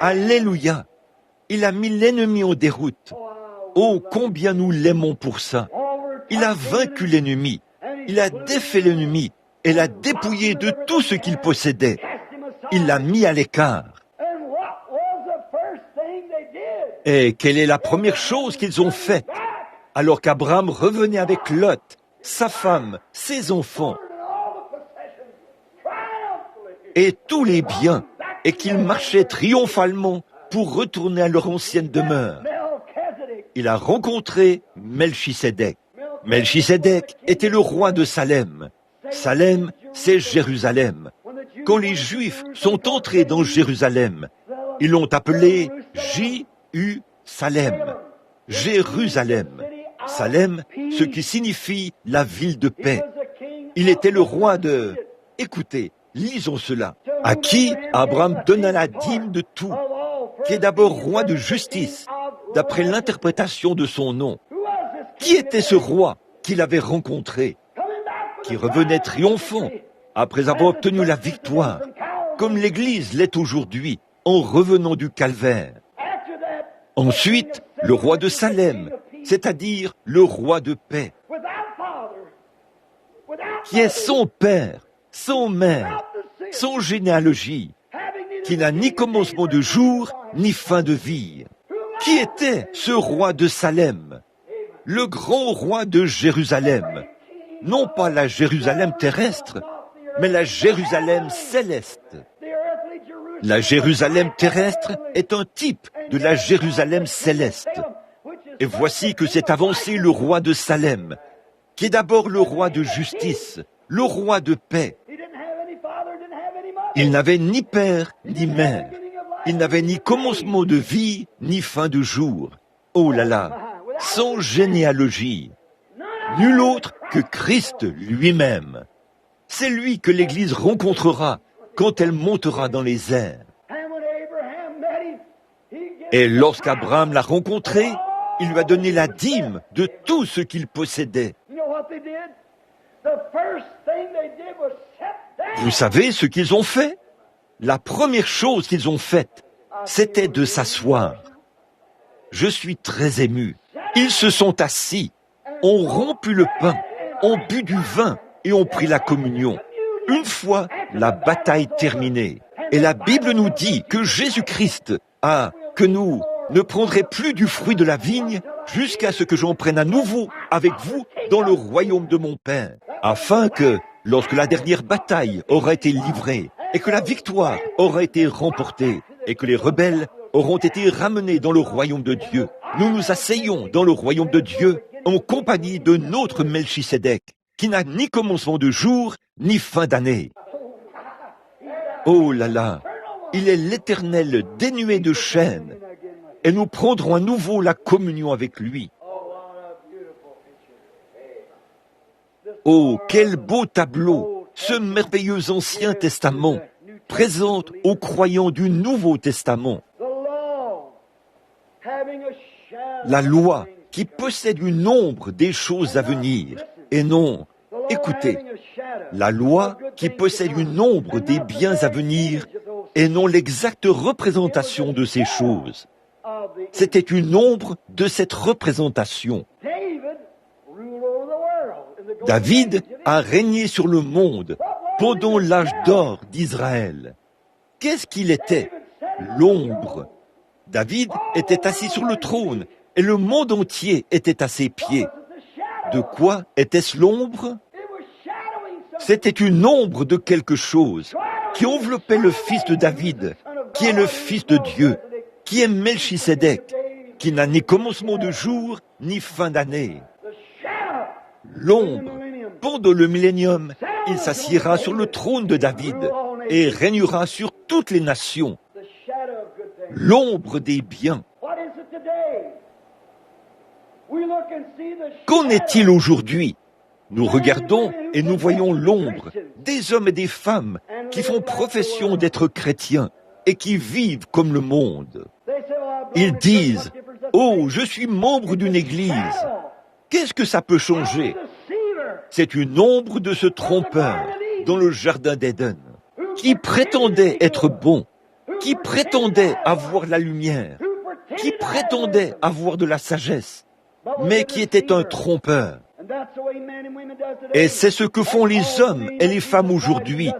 Alléluia! Il a mis l'ennemi en déroute. Oh, combien nous l'aimons pour ça! Il a vaincu l'ennemi. Il a défait l'ennemi et l'a dépouillé de tout ce qu'il possédait. Il l'a mis à l'écart. Et quelle est la première chose qu'ils ont faite alors qu'Abraham revenait avec Lot, sa femme, ses enfants et tous les biens, et qu'ils marchaient triomphalement pour retourner à leur ancienne demeure? Il a rencontré Melchisédek. Melchisédek était le roi de Salem. Salem, c'est Jérusalem. Quand les Juifs sont entrés dans Jérusalem, ils l'ont appelé J-U-Salem. Jérusalem. Salem, ce qui signifie la ville de paix. Il était le roi de... Écoutez, lisons cela. À qui Abraham donna la dîme de tout, qui est d'abord roi de justice, d'après l'interprétation de son nom. Qui était ce roi qu'il avait rencontré, qui revenait triomphant après avoir obtenu la victoire, comme l'Église l'est aujourd'hui, en revenant du calvaire? Ensuite, le roi de Salem, c'est-à-dire le roi de paix, qui est son père, son mère, son généalogie, qui n'a ni commencement de jour, ni fin de vie. Qui était ce roi de Salem? Le grand roi de Jérusalem. Non pas la Jérusalem terrestre, mais la Jérusalem céleste. La Jérusalem terrestre est un type de la Jérusalem céleste. Et voici que s'est avancé le roi de Salem, qui est d'abord le roi de justice, le roi de paix. Il n'avait ni père ni mère. Il n'avait ni commencement de vie, ni fin de jour. Oh là là, sans généalogie. Nul autre que Christ lui-même. C'est lui que l'Église rencontrera quand elle montera dans les airs. Et lorsqu'Abraham l'a rencontré, il lui a donné la dîme de tout ce qu'il possédait. Vous savez ce qu'ils ont fait? La première chose qu'ils ont faite, c'était de s'asseoir. Je suis très ému. Ils se sont assis, ont rompu le pain, ont bu du vin et ont pris la communion. Une fois la bataille terminée. Et la Bible nous dit que Jésus-Christ que nous ne prendrons plus du fruit de la vigne jusqu'à ce que j'en prenne à nouveau avec vous dans le royaume de mon Père, afin que, lorsque la dernière bataille aura été livrée, et que la victoire aura été remportée, et que les rebelles auront été ramenés dans le royaume de Dieu, nous nous asseyons dans le royaume de Dieu en compagnie de notre Melchisédek, qui n'a ni commencement de jour, ni fin d'année. Oh là là, il est l'Éternel dénué de chaînes, et nous prendrons à nouveau la communion avec lui. Oh, quel beau tableau, ce merveilleux Ancien Testament présente aux croyants du Nouveau Testament. La loi qui possède une ombre des choses à venir, et non, écoutez, la loi qui possède une ombre des biens à venir, et non l'exacte représentation de ces choses. C'était une ombre de cette représentation. David a régné sur le monde pendant l'âge d'or d'Israël. Qu'est-ce qu'il était? L'ombre. David était assis sur le trône et le monde entier était à ses pieds. De quoi était-ce l'ombre? C'était une ombre de quelque chose qui enveloppait le fils de David, qui est le fils de Dieu, qui est Melchisédek, qui n'a ni commencement de jour, ni fin d'année. L'ombre, pendant le millénium, il s'assiera sur le trône de David et régnera sur toutes les nations. L'ombre des biens. Qu'en est-il aujourd'hui? Nous regardons et nous voyons l'ombre des hommes et des femmes qui font profession d'être chrétiens et qui vivent comme le monde. Ils disent « Oh, je suis membre d'une église ». Qu'est-ce que ça peut changer? C'est une ombre de ce trompeur dans le jardin d'Éden, qui prétendait être bon, qui prétendait avoir la lumière, qui prétendait avoir de la sagesse, mais qui était un trompeur. Et c'est ce que font les hommes et les femmes aujourd'hui,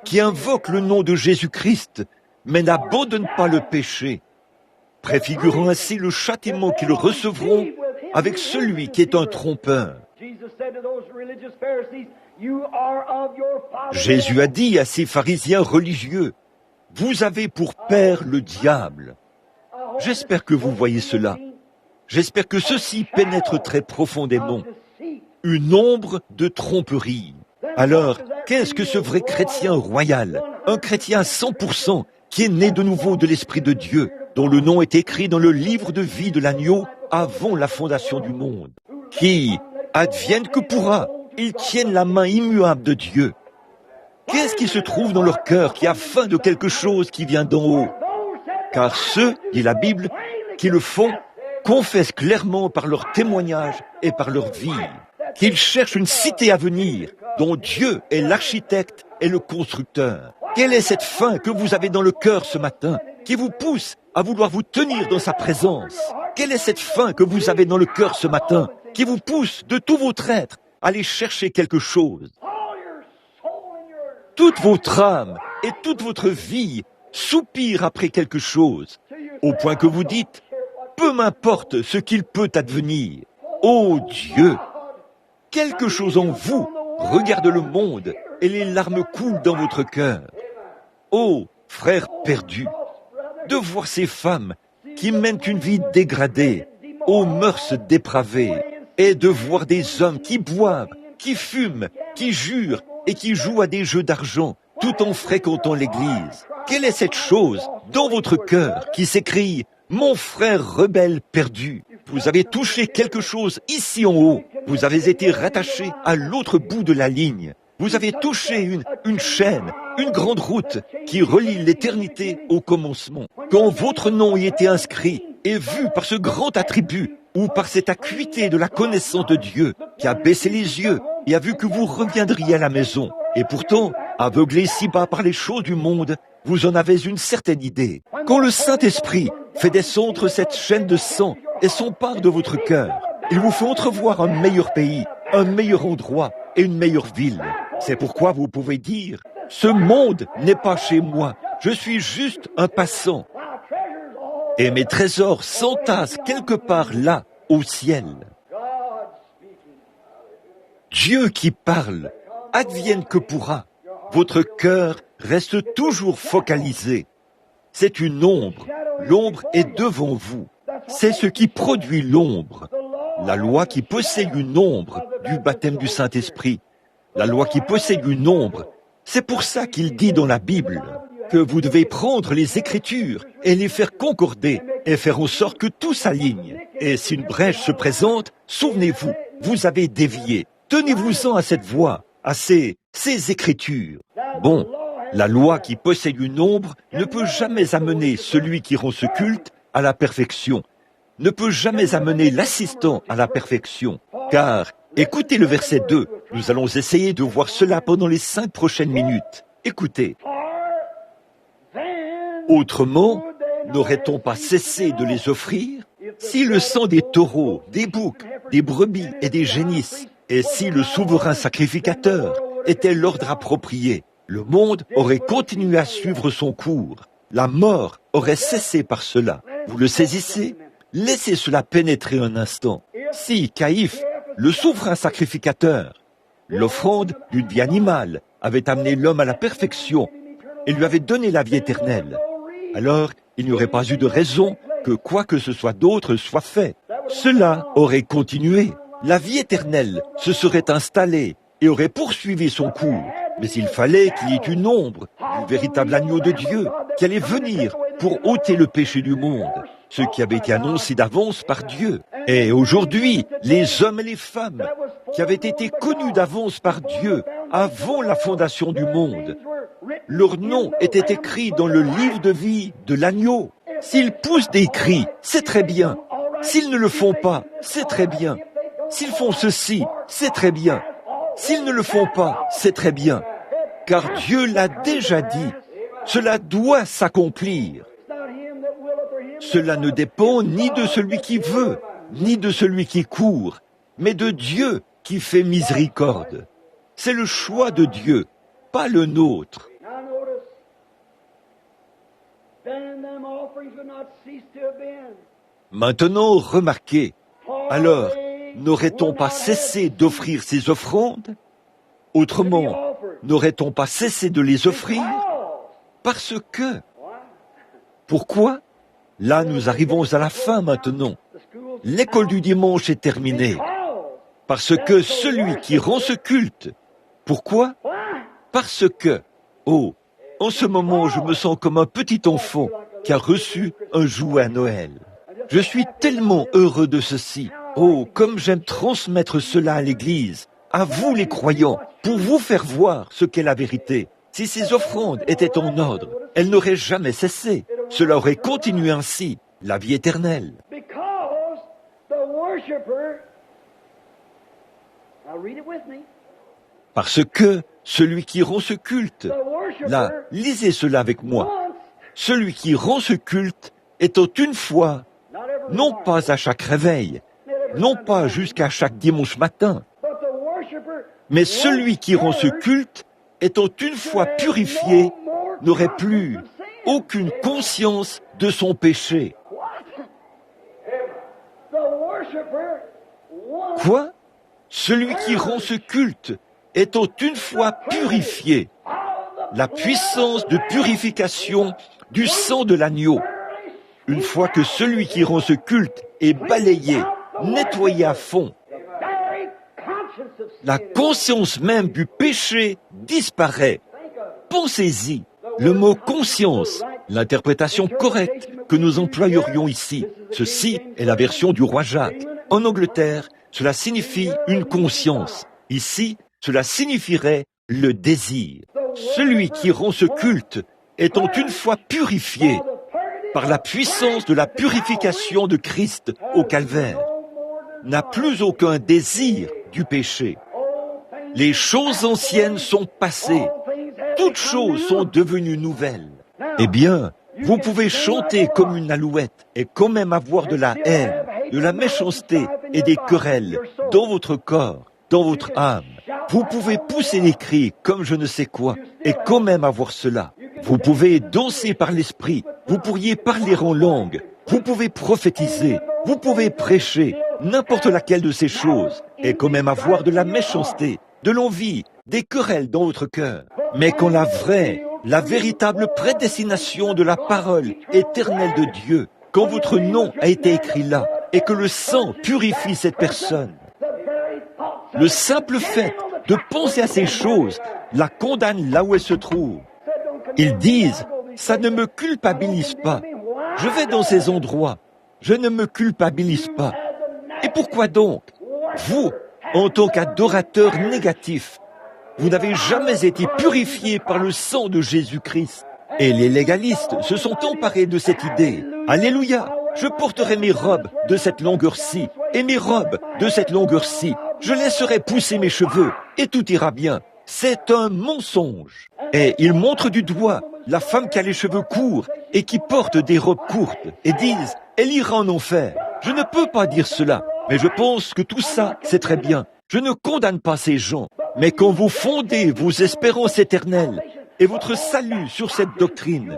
qui invoquent le nom de Jésus-Christ, mais n'abandonnent pas le péché, préfigurant ainsi le châtiment qu'ils recevront avec celui qui est un trompeur. Jésus a dit à ces pharisiens religieux, « Vous avez pour père le diable. » J'espère que vous voyez cela. J'espère que ceci pénètre très profondément. Une ombre de tromperie. Alors, qu'est-ce que ce vrai chrétien royal, un chrétien à 100%, qui est né de nouveau de l'Esprit de Dieu, dont le nom est écrit dans le livre de vie de l'agneau avant la fondation du monde, qui, advienne que pourra, ils tiennent la main immuable de Dieu. Qu'est-ce qui se trouve dans leur cœur qui a faim de quelque chose qui vient d'en haut? Car ceux, dit la Bible, qui le font, confessent clairement par leur témoignage et par leur vie qu'ils cherchent une cité à venir dont Dieu est l'architecte et le constructeur. Quelle est cette faim que vous avez dans le cœur ce matin qui vous pousse à vouloir vous tenir dans sa présence? Quelle est cette faim que vous avez dans le cœur ce matin qui vous pousse de tout votre être à aller chercher quelque chose? Toute votre âme et toute votre vie soupire après quelque chose, au point que vous dites « Peu m'importe ce qu'il peut advenir. Ô Dieu, quelque chose en vous regarde le monde et les larmes coulent dans votre cœur. Ô frères perdus, de voir ces femmes qui mènent une vie dégradée, aux mœurs dépravées, et de voir des hommes qui boivent, qui fument, qui jurent et qui jouent à des jeux d'argent tout en fréquentant l'église. Quelle est cette chose dans votre cœur qui s'écrie « Mon frère rebelle perdu ». Vous avez touché quelque chose ici en haut. Vous avez été rattaché à l'autre bout de la ligne. Vous avez touché une chaîne, une grande route qui relie l'éternité au commencement. Quand votre nom y était inscrit et vu par ce grand attribut ou par cette acuité de la connaissance de Dieu qui a baissé les yeux et a vu que vous reviendriez à la maison. Et pourtant, aveuglé si bas par les choses du monde, vous en avez une certaine idée. Quand le Saint-Esprit fait descendre cette chaîne de sang et s'empare de votre cœur, il vous fait entrevoir un meilleur pays, un meilleur endroit et une meilleure ville. C'est pourquoi vous pouvez dire, ce monde n'est pas chez moi, je suis juste un passant. Et mes trésors s'entassent quelque part là, au ciel. Dieu qui parle, advienne que pourra. Votre cœur reste toujours focalisé. C'est une ombre. L'ombre est devant vous. C'est ce qui produit l'ombre. La loi qui possède une ombre du baptême du Saint-Esprit. La loi qui possède une ombre. C'est pour ça qu'il dit dans la Bible que vous devez prendre les Écritures et les faire concorder et faire en sorte que tout s'aligne. Et si une brèche se présente, souvenez-vous, vous avez dévié. Tenez-vous-en à cette voie, à ces Écritures. Bon, la loi qui possède une ombre ne peut jamais amener celui qui rend ce culte à la perfection, ne peut jamais amener l'assistant à la perfection. Car, écoutez le verset 2, nous allons essayer de voir cela pendant les 5 prochaines minutes. Écoutez. Autrement, n'aurait-on pas cessé de les offrir? Si le sang des taureaux, des boucs, des brebis et des génisses, et si le souverain sacrificateur était l'ordre approprié, le monde aurait continué à suivre son cours. La mort aurait cessé par cela. Vous le saisissez? Laissez cela pénétrer un instant. Si Caïphe, le souverain sacrificateur, l'offrande d'une vie animale, avait amené l'homme à la perfection et lui avait donné la vie éternelle, alors il n'y aurait pas eu de raison que quoi que ce soit d'autre soit fait. Cela aurait continué. La vie éternelle se serait installée et aurait poursuivi son cours. Mais il fallait qu'il y ait une ombre du véritable agneau de Dieu qui allait venir pour ôter le péché du monde, ce qui avait été annoncé d'avance par Dieu. Et aujourd'hui, les hommes et les femmes qui avaient été connus d'avance par Dieu avant la fondation du monde, leur nom était écrit dans le livre de vie de l'agneau. S'ils poussent des cris, c'est très bien. S'ils ne le font pas, c'est très bien. S'ils font ceci, c'est très bien. S'ils ne le font pas, c'est très bien. Car Dieu l'a déjà dit. Cela doit s'accomplir. Cela ne dépend ni de celui qui veut, ni de celui qui court, mais de Dieu qui fait miséricorde. C'est le choix de Dieu, pas le nôtre. Maintenant, remarquez, alors, n'aurait-on pas cessé d'offrir ces offrandes? Autrement, n'aurait-on pas cessé de les offrir? Parce que... Pourquoi? Là, nous arrivons à la fin maintenant. L'école du dimanche est terminée. Parce que celui qui rend ce culte... Pourquoi? Parce que... Oh, en ce moment, je me sens comme un petit enfant qui a reçu un jouet à Noël. Je suis tellement heureux de ceci. Oh, comme j'aime transmettre cela à l'Église, à vous les croyants, pour vous faire voir ce qu'est la vérité. Si ces offrandes étaient en ordre, elles n'auraient jamais cessé. Cela aurait continué ainsi, la vie éternelle. Parce que celui qui rend ce culte, là, lisez cela avec moi, celui qui rend ce culte étant une fois, non pas à chaque réveil, non pas jusqu'à chaque dimanche matin, mais celui qui rend ce culte, étant une fois purifié, n'aurait plus aucune conscience de son péché. Quoi? Celui qui rend ce culte, étant une fois purifié, la puissance de purification du sang de l'agneau, une fois que celui qui rend ce culte est balayé, nettoyé à fond, la conscience même du péché disparaît. Pensez-y, le mot conscience, l'interprétation correcte que nous employerions ici, ceci est la version du roi Jacques. En Angleterre, cela signifie une conscience. Ici, cela signifierait le désir. Celui qui rend ce culte étant une fois purifié par la puissance de la purification de Christ au calvaire, n'a plus aucun désir du péché. Les choses anciennes sont passées. Toutes choses sont devenues nouvelles. Eh bien, vous pouvez chanter comme une alouette et quand même avoir de la haine, de la méchanceté et des querelles dans votre corps, dans votre âme. Vous pouvez pousser les cris comme je ne sais quoi et quand même avoir cela. Vous pouvez danser par l'esprit, vous pourriez parler en langue, vous pouvez prophétiser, vous pouvez prêcher, n'importe laquelle de ces choses est quand même avoir de la méchanceté, de l'envie, des querelles dans votre cœur. Mais quand la vraie, la véritable prédestination de la parole éternelle de Dieu, quand votre nom a été écrit là, et que le sang purifie cette personne, le simple fait de penser à ces choses la condamne là où elle se trouve. Ils disent, ça ne me culpabilise pas. Je vais dans ces endroits, je ne me culpabilise pas. Et pourquoi donc? Vous, en tant qu'adorateur négatif, vous n'avez jamais été purifié par le sang de Jésus-Christ. Et les légalistes se sont emparés de cette idée. Alléluia! Je porterai mes robes de cette longueur-ci et mes robes de cette longueur-ci. Je laisserai pousser mes cheveux et tout ira bien. C'est un mensonge. Et ils montrent du doigt la femme qui a les cheveux courts et qui porte des robes courtes et disent « Elle ira en enfer ». Je ne peux pas dire cela, mais je pense que tout ça, c'est très bien. Je ne condamne pas ces gens, mais quand vous fondez vos espérances éternelles et votre salut sur cette doctrine,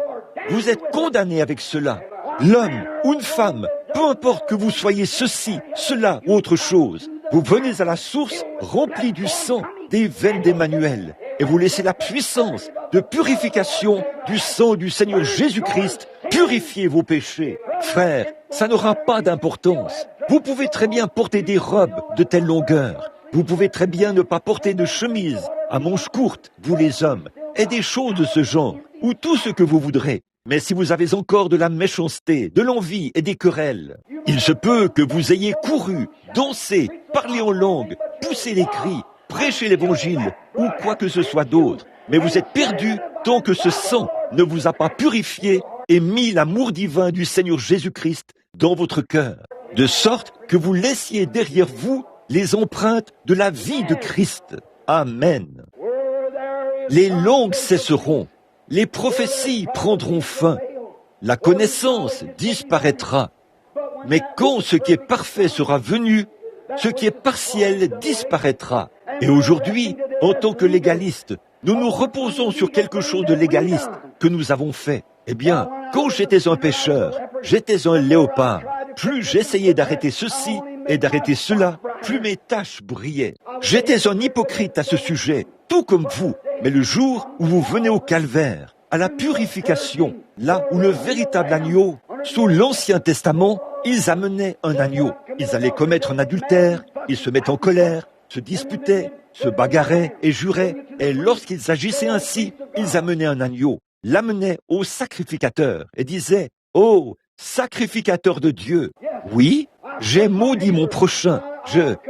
vous êtes condamnés avec cela. L'homme ou une femme, peu importe que vous soyez ceci, cela ou autre chose, vous venez à la source remplie du sang des veines d'Emmanuel et vous laissez la puissance de purification du sang du Seigneur Jésus-Christ purifier vos péchés. Frères, ça n'aura pas d'importance. Vous pouvez très bien porter des robes de telle longueur. Vous pouvez très bien ne pas porter de chemise à manches courtes, vous les hommes, et des choses de ce genre, ou tout ce que vous voudrez. Mais si vous avez encore de la méchanceté, de l'envie et des querelles, il se peut que vous ayez couru, dansé, parlé en langue, poussé les cris, prêché l'évangile ou quoi que ce soit d'autre. Mais vous êtes perdus tant que ce sang ne vous a pas purifié et mis l'amour divin du Seigneur Jésus-Christ dans votre cœur, de sorte que vous laissiez derrière vous les empreintes de la vie de Christ. Amen. Les langues cesseront. Les prophéties prendront fin, la connaissance disparaîtra. Mais quand ce qui est parfait sera venu, ce qui est partiel disparaîtra. Et aujourd'hui, en tant que légalistes, nous nous reposons sur quelque chose de légaliste que nous avons fait. Eh bien, quand j'étais un pécheur, j'étais un léopard. Plus j'essayais d'arrêter ceci et d'arrêter cela, plus mes tâches brillaient. J'étais un hypocrite à ce sujet, tout comme vous. Mais le jour où vous venez au calvaire, à la purification, là où le véritable agneau, sous l'Ancien Testament, ils amenaient un agneau. Ils allaient commettre un adultère, ils se mettaient en colère, se disputaient, se bagarraient et juraient. Et lorsqu'ils agissaient ainsi, ils amenaient un agneau, l'amenaient au sacrificateur et disaient « Oh, sacrificateur de Dieu, oui, j'ai maudit mon prochain,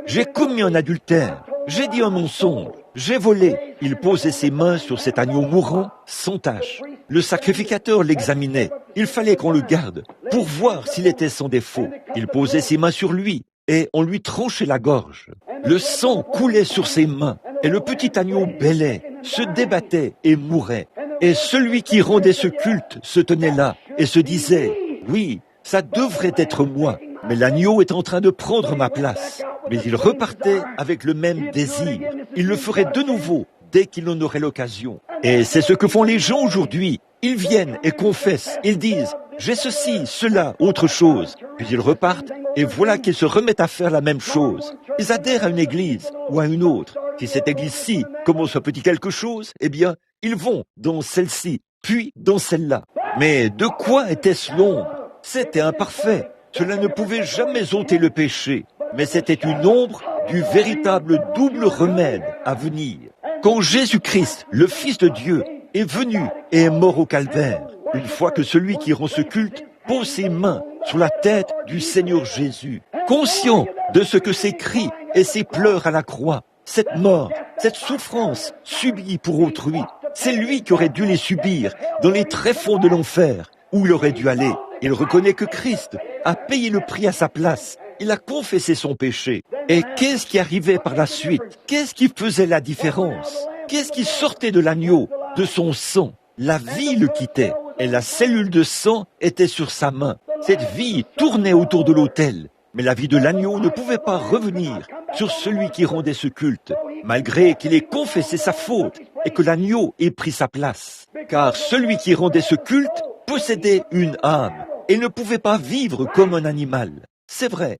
j'ai commis un adultère, j'ai dit un mensonge. J'ai volé. » Il posait ses mains sur cet agneau mourant, sans tache. Le sacrificateur l'examinait. Il fallait qu'on le garde pour voir s'il était sans défaut. Il posait ses mains sur lui et on lui tranchait la gorge. Le sang coulait sur ses mains et le petit agneau bêlait, se débattait et mourait. Et celui qui rendait ce culte se tenait là et se disait « Oui, ça devrait être moi, mais l'agneau est en train de prendre ma place. » Mais il repartait avec le même désir. Il le ferait de nouveau dès qu'il en aurait l'occasion. Et c'est ce que font les gens aujourd'hui. Ils viennent et confessent. Ils disent « J'ai ceci, cela, autre chose. » Puis ils repartent et voilà qu'ils se remettent à faire la même chose. Ils adhèrent à une église ou à une autre. Si cette église-ci commence un petit quelque chose, eh bien, ils vont dans celle-ci, puis dans celle-là. Mais de quoi était-ce l'ombre? C'était imparfait. Cela ne pouvait jamais ôter le péché. Mais c'était une ombre du véritable double remède à venir. Quand Jésus-Christ, le Fils de Dieu, est venu et est mort au calvaire, une fois que celui qui rend ce culte pose ses mains sur la tête du Seigneur Jésus, conscient de ce que ses cris et ses pleurs à la croix, cette mort, cette souffrance subie pour autrui, c'est lui qui aurait dû les subir dans les tréfonds de l'enfer, où il aurait dû aller. Il reconnaît que Christ a payé le prix à sa place. Il a confessé son péché. Et qu'est-ce qui arrivait par la suite? Qu'est-ce qui faisait la différence? Qu'est-ce qui sortait de l'agneau, de son sang? La vie le quittait et la cellule de sang était sur sa main. Cette vie tournait autour de l'autel. Mais la vie de l'agneau ne pouvait pas revenir sur celui qui rendait ce culte, malgré qu'il ait confessé sa faute et que l'agneau ait pris sa place. Car celui qui rendait ce culte possédait une âme et ne pouvait pas vivre comme un animal. C'est vrai.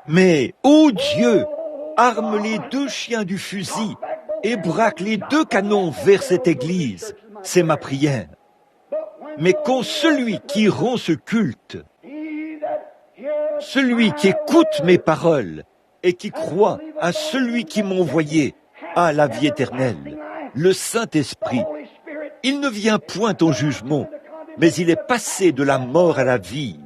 Mais, ô Dieu, arme les 2 chiens du fusil et braque les 2 canons vers cette église. C'est ma prière. Mais quand celui qui rend ce culte, celui qui écoute mes paroles et qui croit à celui qui m'a envoyé, a la vie éternelle, le Saint-Esprit, il ne vient point en jugement, mais il est passé de la mort à la vie.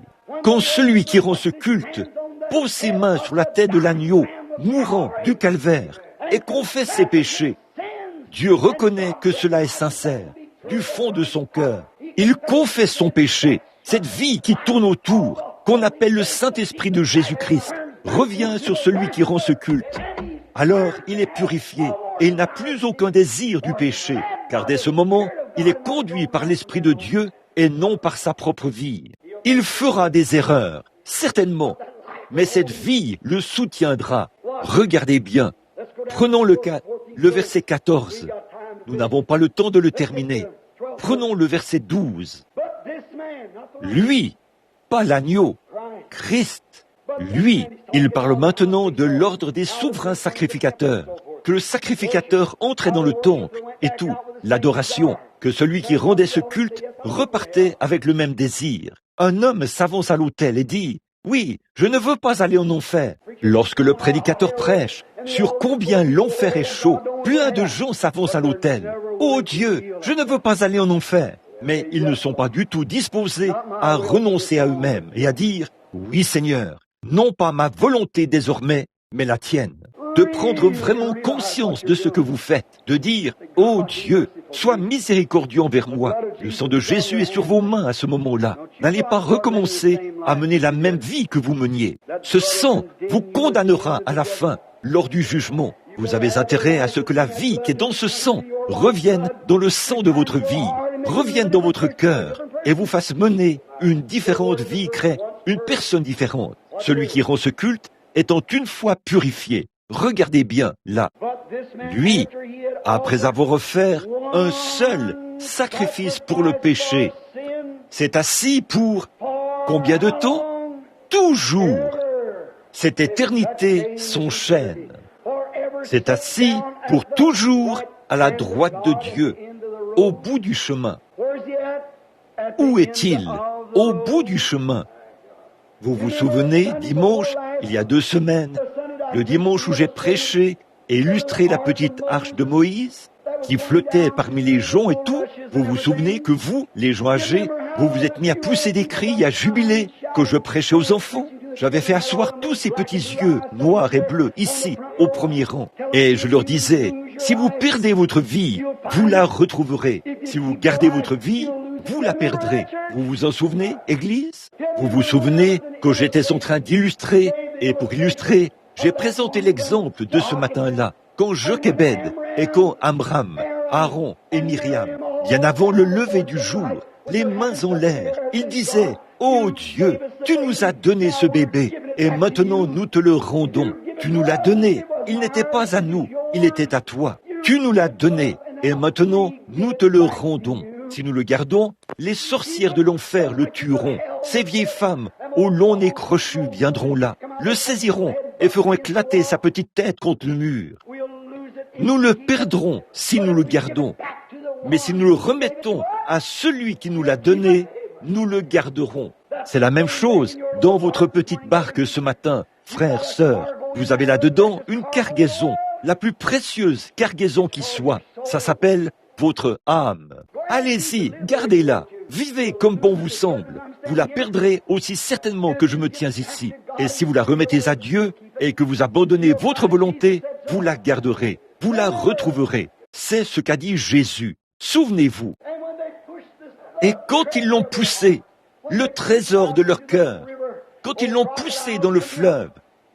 Quand celui qui rend ce culte pose ses mains sur la tête de l'agneau, mourant du calvaire, et confesse ses péchés, Dieu reconnaît que cela est sincère, du fond de son cœur. Il confesse son péché. Cette vie qui tourne autour, qu'on appelle le Saint-Esprit de Jésus-Christ, revient sur celui qui rend ce culte. Alors il est purifié et il n'a plus aucun désir du péché, car dès ce moment, il est conduit par l'Esprit de Dieu et non par sa propre vie. Il fera des erreurs, certainement, mais cette vie le soutiendra. Regardez bien. Prenons le verset 14. Nous n'avons pas le temps de le terminer. Prenons le verset 12. Lui, pas l'agneau, Christ, lui, il parle maintenant de l'ordre des souverains sacrificateurs, que le sacrificateur entrait dans le temple et tout, l'adoration, que celui qui rendait ce culte repartait avec le même désir. Un homme s'avance à l'autel et dit « Oui, je ne veux pas aller en enfer ». Lorsque le prédicateur prêche sur combien l'enfer est chaud, plein de gens s'avancent à l'autel. « Oh Dieu, je ne veux pas aller en enfer ». Mais ils ne sont pas du tout disposés à renoncer à eux-mêmes et à dire « Oui Seigneur, non pas ma volonté désormais, mais la tienne ». De prendre vraiment conscience de ce que vous faites, de dire « Oh Dieu, sois miséricordieux envers moi ». Le sang de Jésus est sur vos mains à ce moment-là. N'allez pas recommencer à mener la même vie que vous meniez. Ce sang vous condamnera à la fin, lors du jugement. Vous avez intérêt à ce que la vie qui est dans ce sang revienne dans le sang de votre vie, revienne dans votre cœur et vous fasse mener une différente vie, crée une personne différente. Celui qui rend ce culte étant une fois purifié. Regardez bien là. Lui, après avoir offert un seul sacrifice pour le péché, s'est assis pour combien de temps? Toujours. Cette éternité s'enchaîne. C'est assis pour toujours à la droite de Dieu, au bout du chemin. Où est-il? Au bout du chemin. Vous vous souvenez, dimanche, il y a 2 semaines, le dimanche où j'ai prêché et illustré la petite arche de Moïse, qui flottait parmi les gens et tout, vous vous souvenez que vous, les gens âgés, vous vous êtes mis à pousser des cris, à jubiler, que je prêchais aux enfants. J'avais fait asseoir tous ces petits yeux, noirs et bleus, ici, au premier rang. Et je leur disais, si vous perdez votre vie, vous la retrouverez. Si vous gardez votre vie, vous la perdrez. Vous vous en souvenez, Église? Vous vous souvenez que j'étais en train d'illustrer, et pour illustrer, j'ai présenté l'exemple de ce matin-là, quand Jochebed et quand Amram, Aaron et Myriam, bien avant le lever du jour, les mains en l'air, ils disaient, « Oh Dieu, tu nous as donné ce bébé, et maintenant nous te le rendons. Tu nous l'as donné, il n'était pas à nous, il était à toi. Tu nous l'as donné, et maintenant nous te le rendons. Si nous le gardons, les sorcières de l'enfer le tueront. Ces vieilles femmes au long nez crochu viendront là, le saisiront et feront éclater sa petite tête contre le mur. Nous le perdrons si nous le gardons, mais si nous le remettons à celui qui nous l'a donné, nous le garderons. C'est la même chose dans votre petite barque ce matin, frères, sœurs. Vous avez là-dedans une cargaison, la plus précieuse cargaison qui soit. Ça s'appelle votre âme. Allez-y, gardez-la. Vivez comme bon vous semble. Vous la perdrez aussi certainement que je me tiens ici. Et si vous la remettez à Dieu et que vous abandonnez votre volonté, vous la garderez. Vous la retrouverez. C'est ce qu'a dit Jésus. Souvenez-vous. Et quand ils l'ont poussé, le trésor de leur cœur, quand ils l'ont poussé dans le fleuve,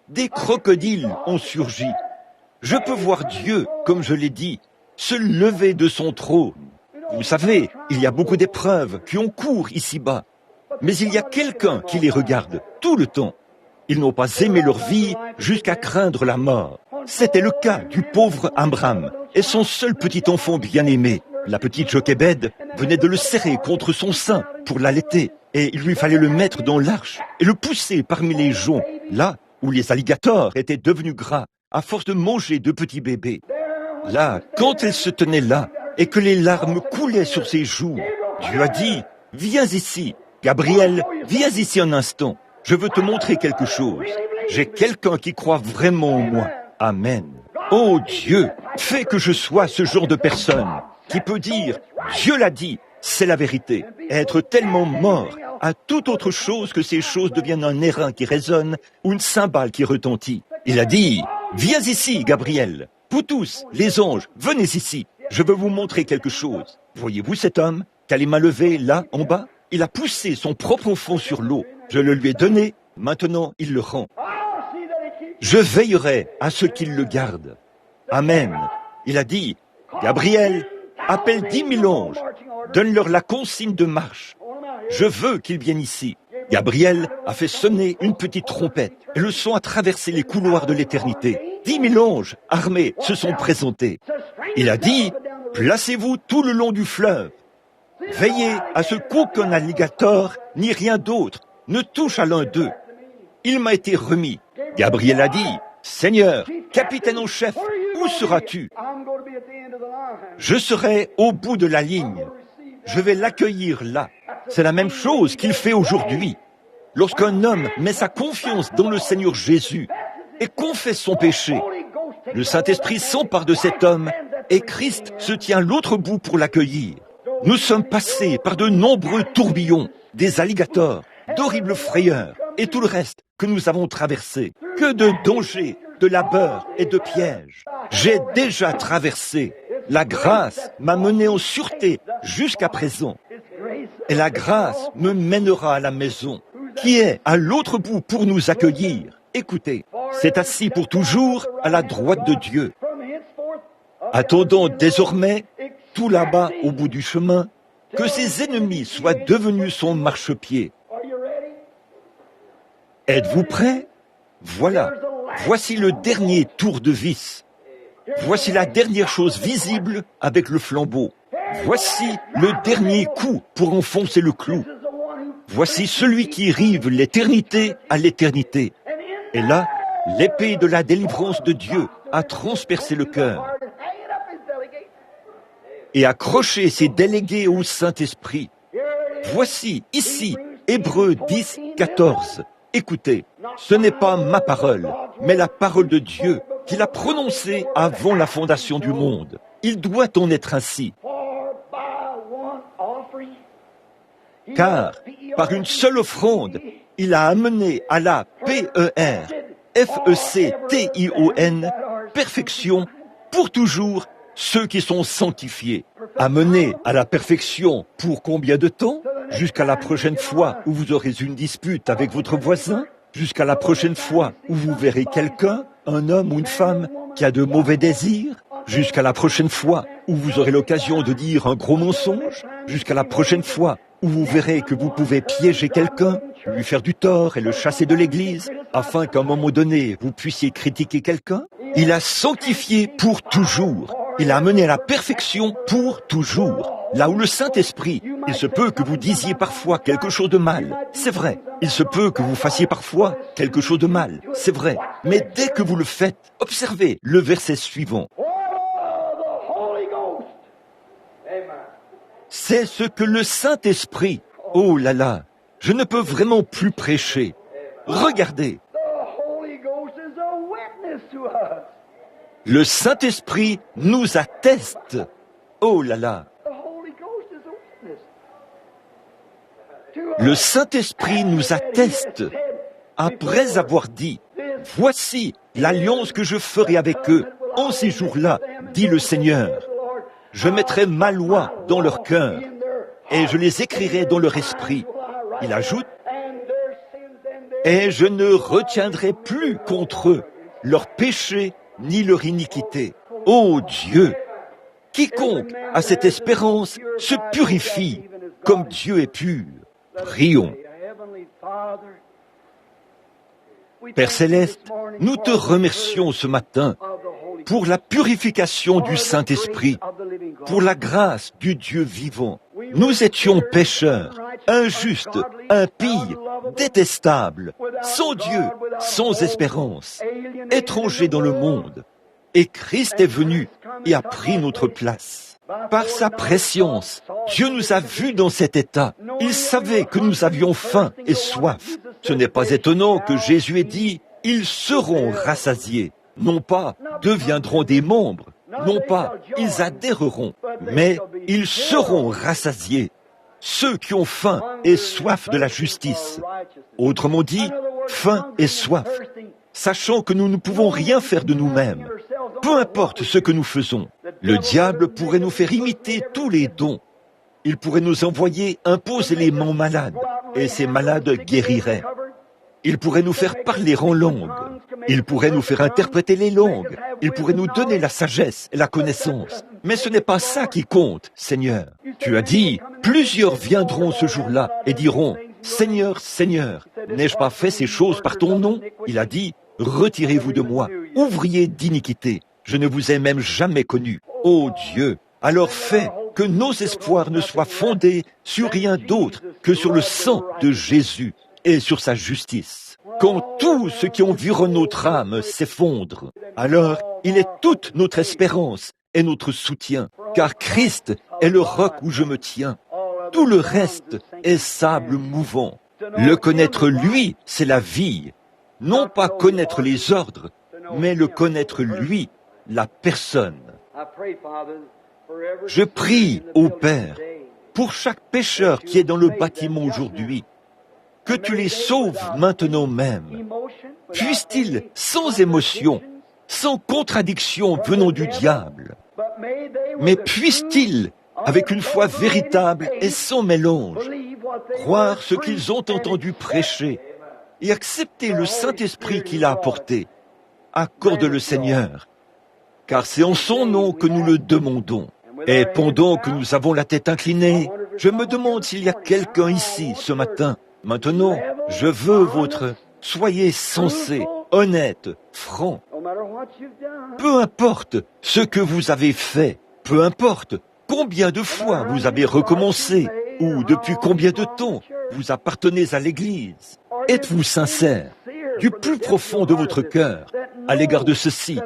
des crocodiles ont surgi. Je peux voir Dieu, comme je l'ai dit, se lever de son trône. Vous savez, il y a beaucoup d'épreuves qui ont cours ici-bas, mais il y a quelqu'un qui les regarde tout le temps. Ils n'ont pas aimé leur vie jusqu'à craindre la mort. C'était le cas du pauvre Amram et son seul petit enfant bien-aimé. La petite Jochebed venait de le serrer contre son sein pour l'allaiter, et il lui fallait le mettre dans l'arche et le pousser parmi les joncs. Là, où les alligators étaient devenus gras à force de manger de petits bébés. Là, quand elle se tenait là et que les larmes coulaient sur ses joues, Dieu a dit, « Viens ici, Gabriel, viens ici un instant. Je veux te montrer quelque chose. J'ai quelqu'un qui croit vraiment en moi. Amen. Oh Dieu, fais que je sois ce genre de personne qui peut dire, Dieu l'a dit, c'est la vérité. Et être tellement mort à toute autre chose que ces choses deviennent un airain qui résonne ou une cymbale qui retentit. Il a dit, viens ici, Gabriel. Vous tous, les anges, venez ici. Je veux vous montrer quelque chose. Voyez-vous cet homme qui a les mains levées là, en bas? Il a poussé son propre enfant sur l'eau. Je le lui ai donné, maintenant il le rend. Je veillerai à ce qu'il le garde. Amen. Il a dit, Gabriel, appelle 10 000 anges, donne-leur la consigne de marche. Je veux qu'ils viennent ici. Gabriel a fait sonner une petite trompette et le son a traversé les couloirs de l'éternité. 10 000 anges armés se sont présentés. Il a dit, placez-vous tout le long du fleuve. Veillez à ce qu'aucun alligator ni rien d'autre ne touche à l'un d'eux. Il m'a été remis. Gabriel a dit, Seigneur, capitaine en chef, où seras-tu? Je serai au bout de la ligne. Je vais l'accueillir là. C'est la même chose qu'il fait aujourd'hui. Lorsqu'un homme met sa confiance dans le Seigneur Jésus et confesse son péché, le Saint-Esprit s'empare de cet homme et Christ se tient à l'autre bout pour l'accueillir. Nous sommes passés par de nombreux tourbillons, des alligators, d'horribles frayeurs et tout le reste que nous avons traversé. Que de dangers, de labeurs et de pièges. J'ai déjà traversé. La grâce m'a mené en sûreté jusqu'à présent. Et la grâce me mènera à la maison, qui est à l'autre bout pour nous accueillir. Écoutez, c'est assis pour toujours à la droite de Dieu. Attendons désormais, tout là-bas au bout du chemin, que ses ennemis soient devenus son marchepied. Êtes-vous prêts? Voilà, voici le dernier tour de vis. Voici la dernière chose visible avec le flambeau. Voici le dernier coup pour enfoncer le clou. Voici celui qui rive l'éternité à l'éternité. Et là, l'épée de la délivrance de Dieu a transpercé le cœur et accroché ses délégués au Saint-Esprit. Voici ici, Hébreux 10, 14. Écoutez, ce n'est pas ma parole, mais la parole de Dieu qu'il a prononcée avant la fondation du monde. Il doit en être ainsi. Car, par une seule offrande, il a amené à la P-E-R-F-E-C-T-I-O-N, perfection, pour toujours, ceux qui sont sanctifiés. Amené à la perfection pour combien de temps? Jusqu'à la prochaine fois où vous aurez une dispute avec votre voisin? Jusqu'à la prochaine fois où vous verrez quelqu'un, un homme ou une femme, qui a de mauvais désirs? Jusqu'à la prochaine fois où vous aurez l'occasion de dire un gros mensonge? Jusqu'à la prochaine fois où vous verrez que vous pouvez piéger quelqu'un, lui faire du tort et le chasser de l'église, afin qu'à un moment donné, vous puissiez critiquer quelqu'un? Il a sanctifié pour toujours. Il a amené à la perfection pour toujours. Là où le Saint-Esprit, il se peut que vous disiez parfois quelque chose de mal, c'est vrai. Il se peut que vous fassiez parfois quelque chose de mal, c'est vrai. Mais dès que vous le faites, observez le verset suivant. C'est ce que le Saint-Esprit, oh là là, je ne peux vraiment plus prêcher. Regardez. Le Saint-Esprit nous atteste. Oh là là. Le Saint-Esprit nous atteste après avoir dit, voici l'alliance que je ferai avec eux en ces jours-là, dit le Seigneur. Je mettrai ma loi dans leur cœur et je les écrirai dans leur esprit. Il ajoute, et je ne retiendrai plus contre eux leur péché ni leur iniquité. Ô Dieu, quiconque a cette espérance se purifie comme Dieu est pur. Prions. Père Céleste, nous te remercions ce matin pour la purification du Saint-Esprit, pour la grâce du Dieu vivant. Nous étions pécheurs, injustes, impies, détestables, sans Dieu, sans espérance, étrangers dans le monde. Et Christ est venu et a pris notre place. Par sa préscience, Dieu nous a vus dans cet état. Il savait que nous avions faim et soif. Ce n'est pas étonnant que Jésus ait dit « Ils seront rassasiés ». Non pas « deviendront des membres », non pas « ils adhéreront », mais « ils seront rassasiés ». Ceux qui ont faim et soif de la justice. Autrement dit, faim et soif, sachant que nous ne pouvons rien faire de nous-mêmes. Peu importe ce que nous faisons, le diable pourrait nous faire imiter tous les dons. Il pourrait nous envoyer imposer les mains malades, et ces malades guériraient. Il pourrait nous faire parler en langue. Il pourrait nous faire interpréter les langues. Il pourrait nous donner la sagesse et la connaissance. Mais ce n'est pas ça qui compte, Seigneur. Tu as dit, plusieurs viendront ce jour-là et diront, Seigneur, Seigneur, n'ai-je pas fait ces choses par ton nom? Il a dit, retirez-vous de moi, ouvriers d'iniquité. Je ne vous ai même jamais connu. Ô Dieu, alors fais que nos espoirs ne soient fondés sur rien d'autre que sur le sang de Jésus et sur sa justice. Quand tout ce qui environne notre âme s'effondre, alors il est toute notre espérance et notre soutien, car Christ est le roc où je me tiens. Tout le reste est sable mouvant. Le connaître lui, c'est la vie. Non pas connaître les ordres, mais le connaître lui, la personne. Je prie au Père pour chaque pécheur qui est dans le bâtiment aujourd'hui, que tu les sauves maintenant même. Puisse-t-il, sans émotion, sans contradiction venant du diable, mais puisse-t-il, avec une foi véritable et sans mélange, croire ce qu'ils ont entendu prêcher et accepter le Saint-Esprit qu'il a apporté. Accorde-le, Seigneur, car c'est en son nom que nous le demandons. Et pendant que nous avons la tête inclinée, je me demande s'il y a quelqu'un ici ce matin. Maintenant, je veux votre... Soyez sensé, honnête, franc. Peu importe ce que vous avez fait, peu importe combien de fois vous avez recommencé, ou depuis combien de temps vous appartenez à l'Église. Êtes-vous sincère, du plus profond de votre cœur, à l'égard de ceci?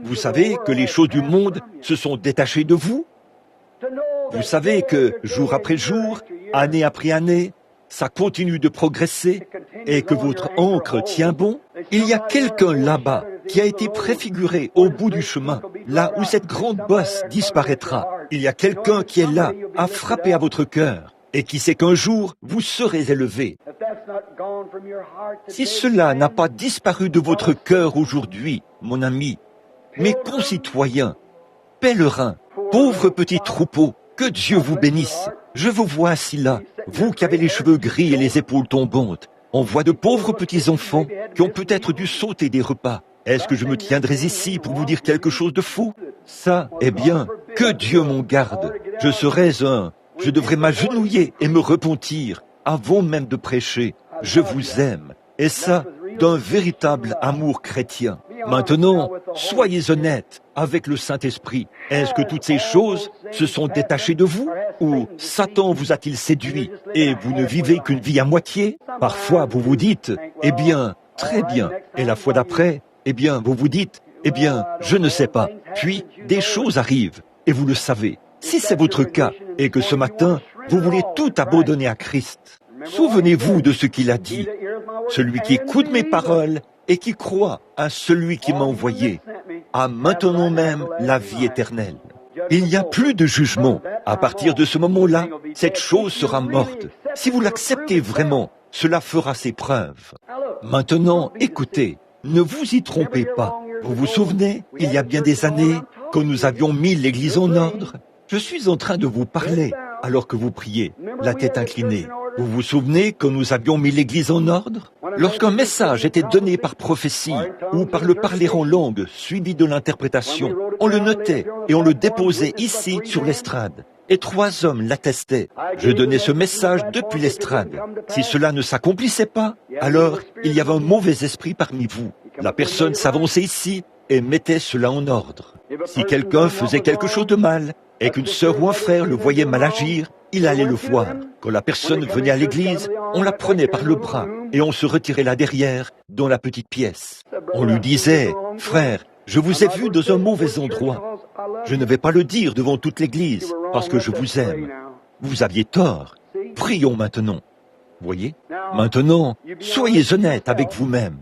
Vous savez que les choses du monde se sont détachées de vous? Vous savez que, jour après jour, année après année, ça continue de progresser et que votre encre tient bon? Il y a quelqu'un là-bas qui a été préfiguré au bout du chemin, là où cette grande bosse disparaîtra. Il y a quelqu'un qui est là, à frapper à votre cœur, et qui sait qu'un jour, vous serez élevé. Si cela n'a pas disparu de votre cœur aujourd'hui, mon ami, mes concitoyens, pèlerins, pauvres petits troupeaux, que Dieu vous bénisse. Je vous vois assis là, vous qui avez les cheveux gris et les épaules tombantes. On voit de pauvres petits-enfants qui ont peut-être dû sauter des repas. Est-ce que je me tiendrais ici pour vous dire quelque chose de faux? Ça, eh bien, que Dieu m'en garde. Je devrais m'agenouiller et me repentir avant même de prêcher. Je vous aime. Et ça, d'un véritable amour chrétien. Maintenant, soyez honnêtes avec le Saint-Esprit. Est-ce que toutes ces choses se sont détachées de vous? Ou Satan vous a-t-il séduit et vous ne vivez qu'une vie à moitié? Parfois, vous vous dites, eh bien, très bien. Et la fois d'après, eh bien, vous vous dites, eh bien, je ne sais pas. Puis, des choses arrivent, et vous le savez. Si c'est votre cas, et que ce matin, vous voulez tout abandonner à Christ, souvenez-vous de ce qu'il a dit. Celui qui écoute mes paroles et qui croit à celui qui m'a envoyé a maintenant même la vie éternelle. Il n'y a plus de jugement. À partir de ce moment-là, cette chose sera morte. Si vous l'acceptez vraiment, cela fera ses preuves. Maintenant, écoutez, ne vous y trompez pas. Vous vous souvenez, il y a bien des années, quand nous avions mis l'Église en ordre, je suis en train de vous parler alors que vous priez, la tête inclinée. Vous vous souvenez quand nous avions mis l'Église en ordre? Lorsqu'un message était donné par prophétie ou par le parler en langue suivi de l'interprétation, on le notait et on le déposait ici sur l'estrade. Et 3 hommes l'attestaient. Je donnais ce message depuis l'estrade. Si cela ne s'accomplissait pas, alors il y avait un mauvais esprit parmi vous. La personne s'avançait ici et mettait cela en ordre. Si quelqu'un faisait quelque chose de mal, et qu'une sœur ou un frère le voyait mal agir, il allait le voir. Quand la personne venait à l'église, on la prenait par le bras et on se retirait là derrière, dans la petite pièce. On lui disait, « Frère, je vous ai vu dans un mauvais endroit. Je ne vais pas le dire devant toute l'église, parce que je vous aime. Vous aviez tort. Prions maintenant. » Voyez? Maintenant, soyez honnête avec vous-même.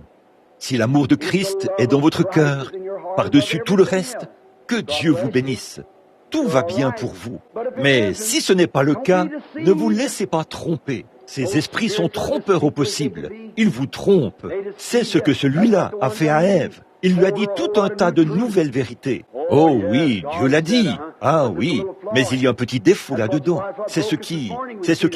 Si l'amour de Christ est dans votre cœur, par-dessus tout le reste, que Dieu vous bénisse. Tout va bien pour vous. Mais si ce n'est pas le cas, ne vous laissez pas tromper. Ces esprits sont trompeurs au possible. Ils vous trompent. C'est ce que celui-là a fait à Ève. Il lui a dit tout un tas de nouvelles vérités. Oh oui, Dieu l'a dit. Ah oui, mais il y a un petit défaut là-dedans. C'est ce qui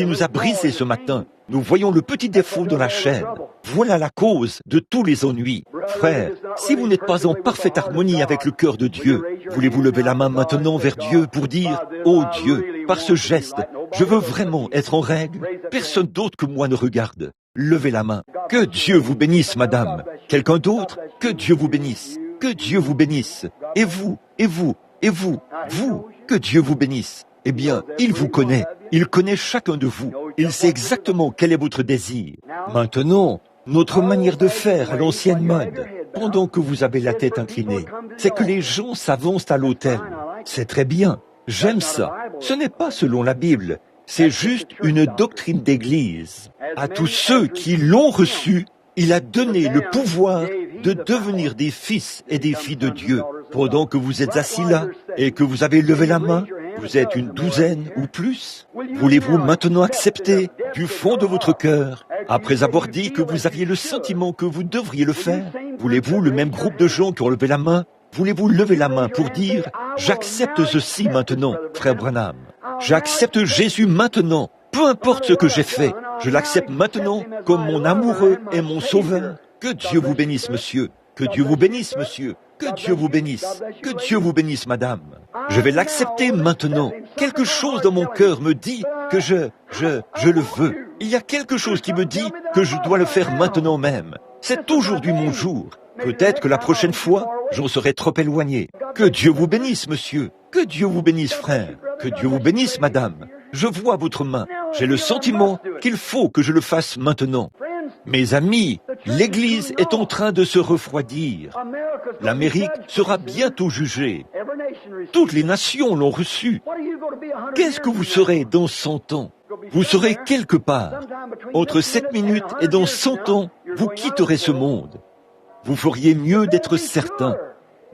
nous a brisés ce matin. Nous voyons le petit défaut dans la chaîne. Voilà la cause de tous les ennuis. Frère, si vous n'êtes pas en parfaite harmonie avec le cœur de Dieu, voulez-vous lever la main maintenant vers Dieu pour dire, « Oh Dieu, par ce geste, je veux vraiment être en règle. Personne d'autre que moi ne regarde. » Levez la main. Que Dieu vous bénisse, madame. Quelqu'un d'autre? Que Dieu vous bénisse. Que Dieu vous bénisse. Et vous, et vous, et vous, vous, que Dieu vous bénisse. Eh bien, il vous connaît. Il connaît chacun de vous. Il sait exactement quel est votre désir. Maintenant, notre manière de faire à l'ancienne mode, pendant que vous avez la tête inclinée, c'est que les gens s'avancent à l'autel. C'est très bien. J'aime ça. Ce n'est pas selon la Bible. C'est juste une doctrine d'Église. À tous ceux qui l'ont reçu, il a donné le pouvoir de devenir des fils et des filles de Dieu. Pendant que vous êtes assis là et que vous avez levé la main, vous êtes une douzaine ou plus. Voulez-vous maintenant accepter du fond de votre cœur, après avoir dit que vous aviez le sentiment que vous devriez le faire? Voulez-vous le même groupe de gens qui ont levé la main? Voulez-vous lever la main pour dire « J'accepte ceci maintenant, frère Branham. J'accepte Jésus maintenant, peu importe ce que j'ai fait. Je l'accepte maintenant comme mon amoureux et mon sauveur. » Que Dieu vous bénisse, monsieur. Que Dieu vous bénisse, monsieur. Que Dieu vous bénisse. Que Dieu vous bénisse, madame. Je vais l'accepter maintenant. Quelque chose dans mon cœur me dit que je le veux. Il y a quelque chose qui me dit que je dois le faire maintenant même. C'est aujourd'hui mon jour. Peut-être que la prochaine fois, j'en serai trop éloigné. Que Dieu vous bénisse, monsieur. Que Dieu vous bénisse, frère. Que Dieu vous bénisse, madame. Je vois votre main. J'ai le sentiment qu'il faut que je le fasse maintenant. Mes amis, l'Église est en train de se refroidir. L'Amérique sera bientôt jugée. Toutes les nations l'ont reçu. Qu'est-ce que vous serez dans 100 ans? Vous serez quelque part. Entre 7 minutes et dans 100 ans, vous quitterez ce monde. Vous feriez mieux d'être certain.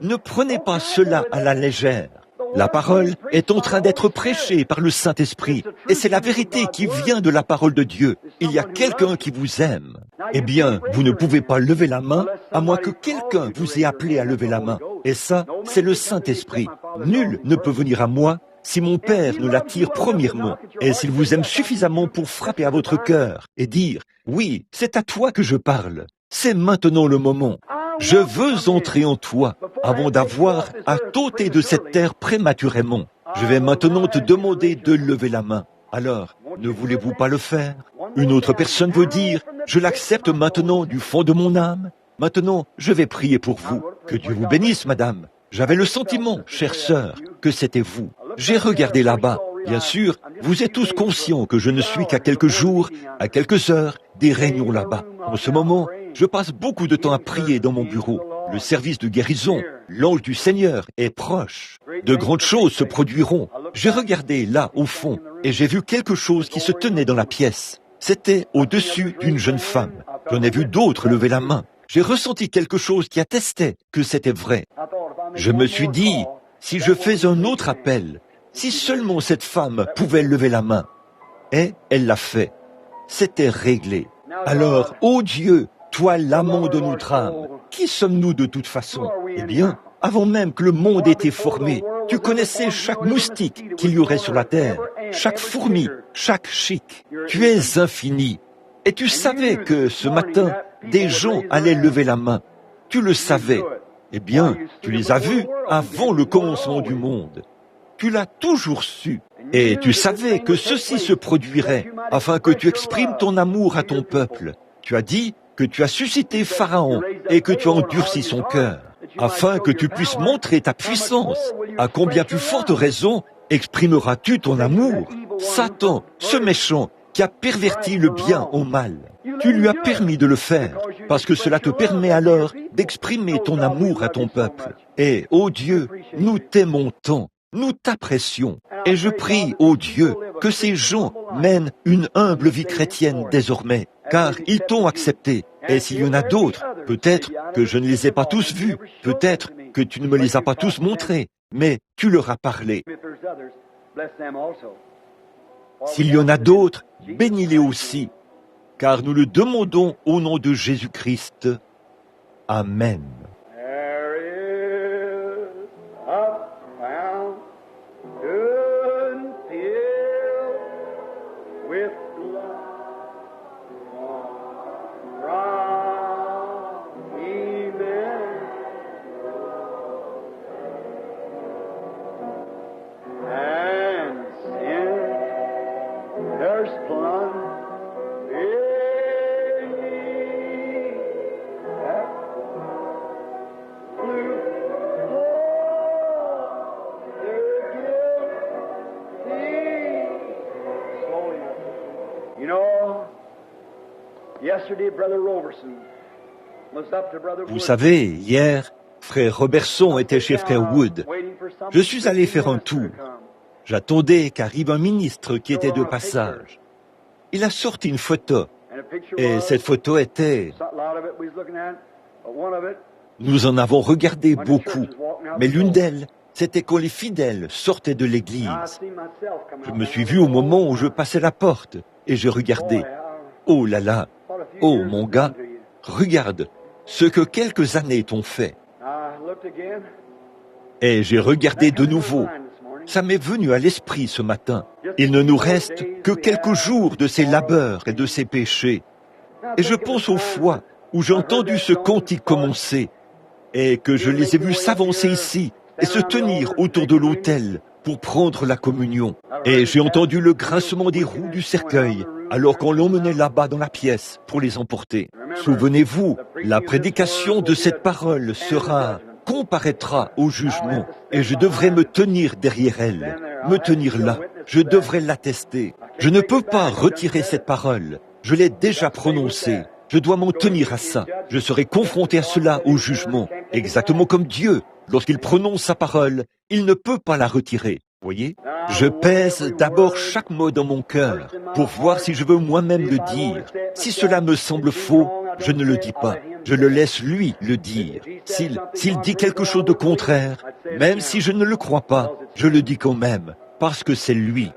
Ne prenez pas cela à la légère. La parole est en train d'être prêchée par le Saint-Esprit, et c'est la vérité qui vient de la parole de Dieu. Il y a quelqu'un qui vous aime. Eh bien, vous ne pouvez pas lever la main, à moins que quelqu'un vous ait appelé à lever la main. Et ça, c'est le Saint-Esprit. Nul ne peut venir à moi si mon Père ne l'attire premièrement, et s'il vous aime suffisamment pour frapper à votre cœur et dire « Oui, c'est à toi que je parle. C'est maintenant le moment. Je veux entrer en toi avant d'avoir à t'ôter de cette terre prématurément. Je vais maintenant te demander de lever la main. Alors, ne voulez-vous pas le faire? Une autre personne veut dire, je l'accepte maintenant du fond de mon âme. Maintenant, je vais prier pour vous. Que Dieu vous bénisse, madame. J'avais le sentiment, chère sœur, que c'était vous. J'ai regardé là-bas. Bien sûr, vous êtes tous conscients que je ne suis qu'à quelques jours, à quelques heures, des réunions là-bas. En ce moment, je passe beaucoup de temps à prier dans mon bureau. Le service de guérison, l'ange du Seigneur est proche. De grandes choses se produiront. J'ai regardé là, au fond, et j'ai vu quelque chose qui se tenait dans la pièce. C'était au-dessus d'une jeune femme. J'en ai vu d'autres lever la main. J'ai ressenti quelque chose qui attestait que c'était vrai. Je me suis dit, si je fais un autre appel, si seulement cette femme pouvait lever la main. Et elle l'a fait. C'était réglé. Alors, ô Dieu, toi l'amant de notre âme, qui sommes-nous de toute façon? Eh bien, avant même que le monde ait été formé, tu connaissais chaque moustique qu'il y aurait sur la terre, chaque fourmi, chaque chic. Tu es infini. Et tu savais que ce matin, des gens allaient lever la main. Tu le savais. Eh bien, tu les as vus avant le commencement du monde. Tu l'as toujours su. Et tu savais que ceci se produirait afin que tu exprimes ton amour à ton peuple. Tu as dit que tu as suscité Pharaon et que tu as endurci son cœur. afin que tu puisses montrer ta puissance. À combien plus forte raison exprimeras-tu ton amour? Satan, ce méchant, qui a perverti le bien au mal. Tu lui as permis de le faire, parce que cela te permet alors d'exprimer ton amour à ton peuple. Et, ô Dieu, nous t'aimons tant, nous t'apprécions. Et je prie, ô Dieu, que ces gens mènent une humble vie chrétienne désormais, car ils t'ont accepté. Et s'il y en a d'autres, peut-être que je ne les ai pas tous vus, peut-être que tu ne me les as pas tous montrés, mais tu leur as parlé. S'il y en a d'autres, bénis-les aussi, car nous le demandons au nom de Jésus-Christ. Amen. Vous savez, hier, frère Robertson était chez frère Wood. Je suis allé faire un tour. J'attendais qu'arrive un ministre qui était de passage. Il a sorti une photo. Et cette photo était... Nous en avons regardé beaucoup. Mais l'une d'elles, c'était quand les fidèles sortaient de l'église. Je me suis vu au moment où je passais la porte. Et je regardais. Oh là là! Oh mon gars, regarde ce que quelques années t'ont fait. Et j'ai regardé de nouveau. Ça m'est venu à l'esprit ce matin. Il ne nous reste que quelques jours de ces labeurs et de ces péchés. Et je pense aux fois où j'ai entendu ce cantique commencer et que je les ai vus s'avancer ici et se tenir autour de l'autel pour prendre la communion. Et j'ai entendu le grincement des roues du cercueil alors qu'on l'emmenait là-bas dans la pièce pour les emporter. Souvenez-vous, la prédication de cette parole comparaîtra au jugement et je devrais me tenir derrière elle, me tenir là. Je devrais l'attester. Je ne peux pas retirer cette parole. Je l'ai déjà prononcée. Je dois m'en tenir à ça. Je serai confronté à cela au jugement, exactement comme Dieu. Lorsqu'il prononce sa parole, il ne peut pas la retirer. Voyez, je pèse d'abord chaque mot dans mon cœur pour voir si je veux moi-même le dire. Si cela me semble faux, je ne le dis pas. Je le laisse lui le dire. S'il dit quelque chose de contraire, même si je ne le crois pas, je le dis quand même, parce que c'est lui.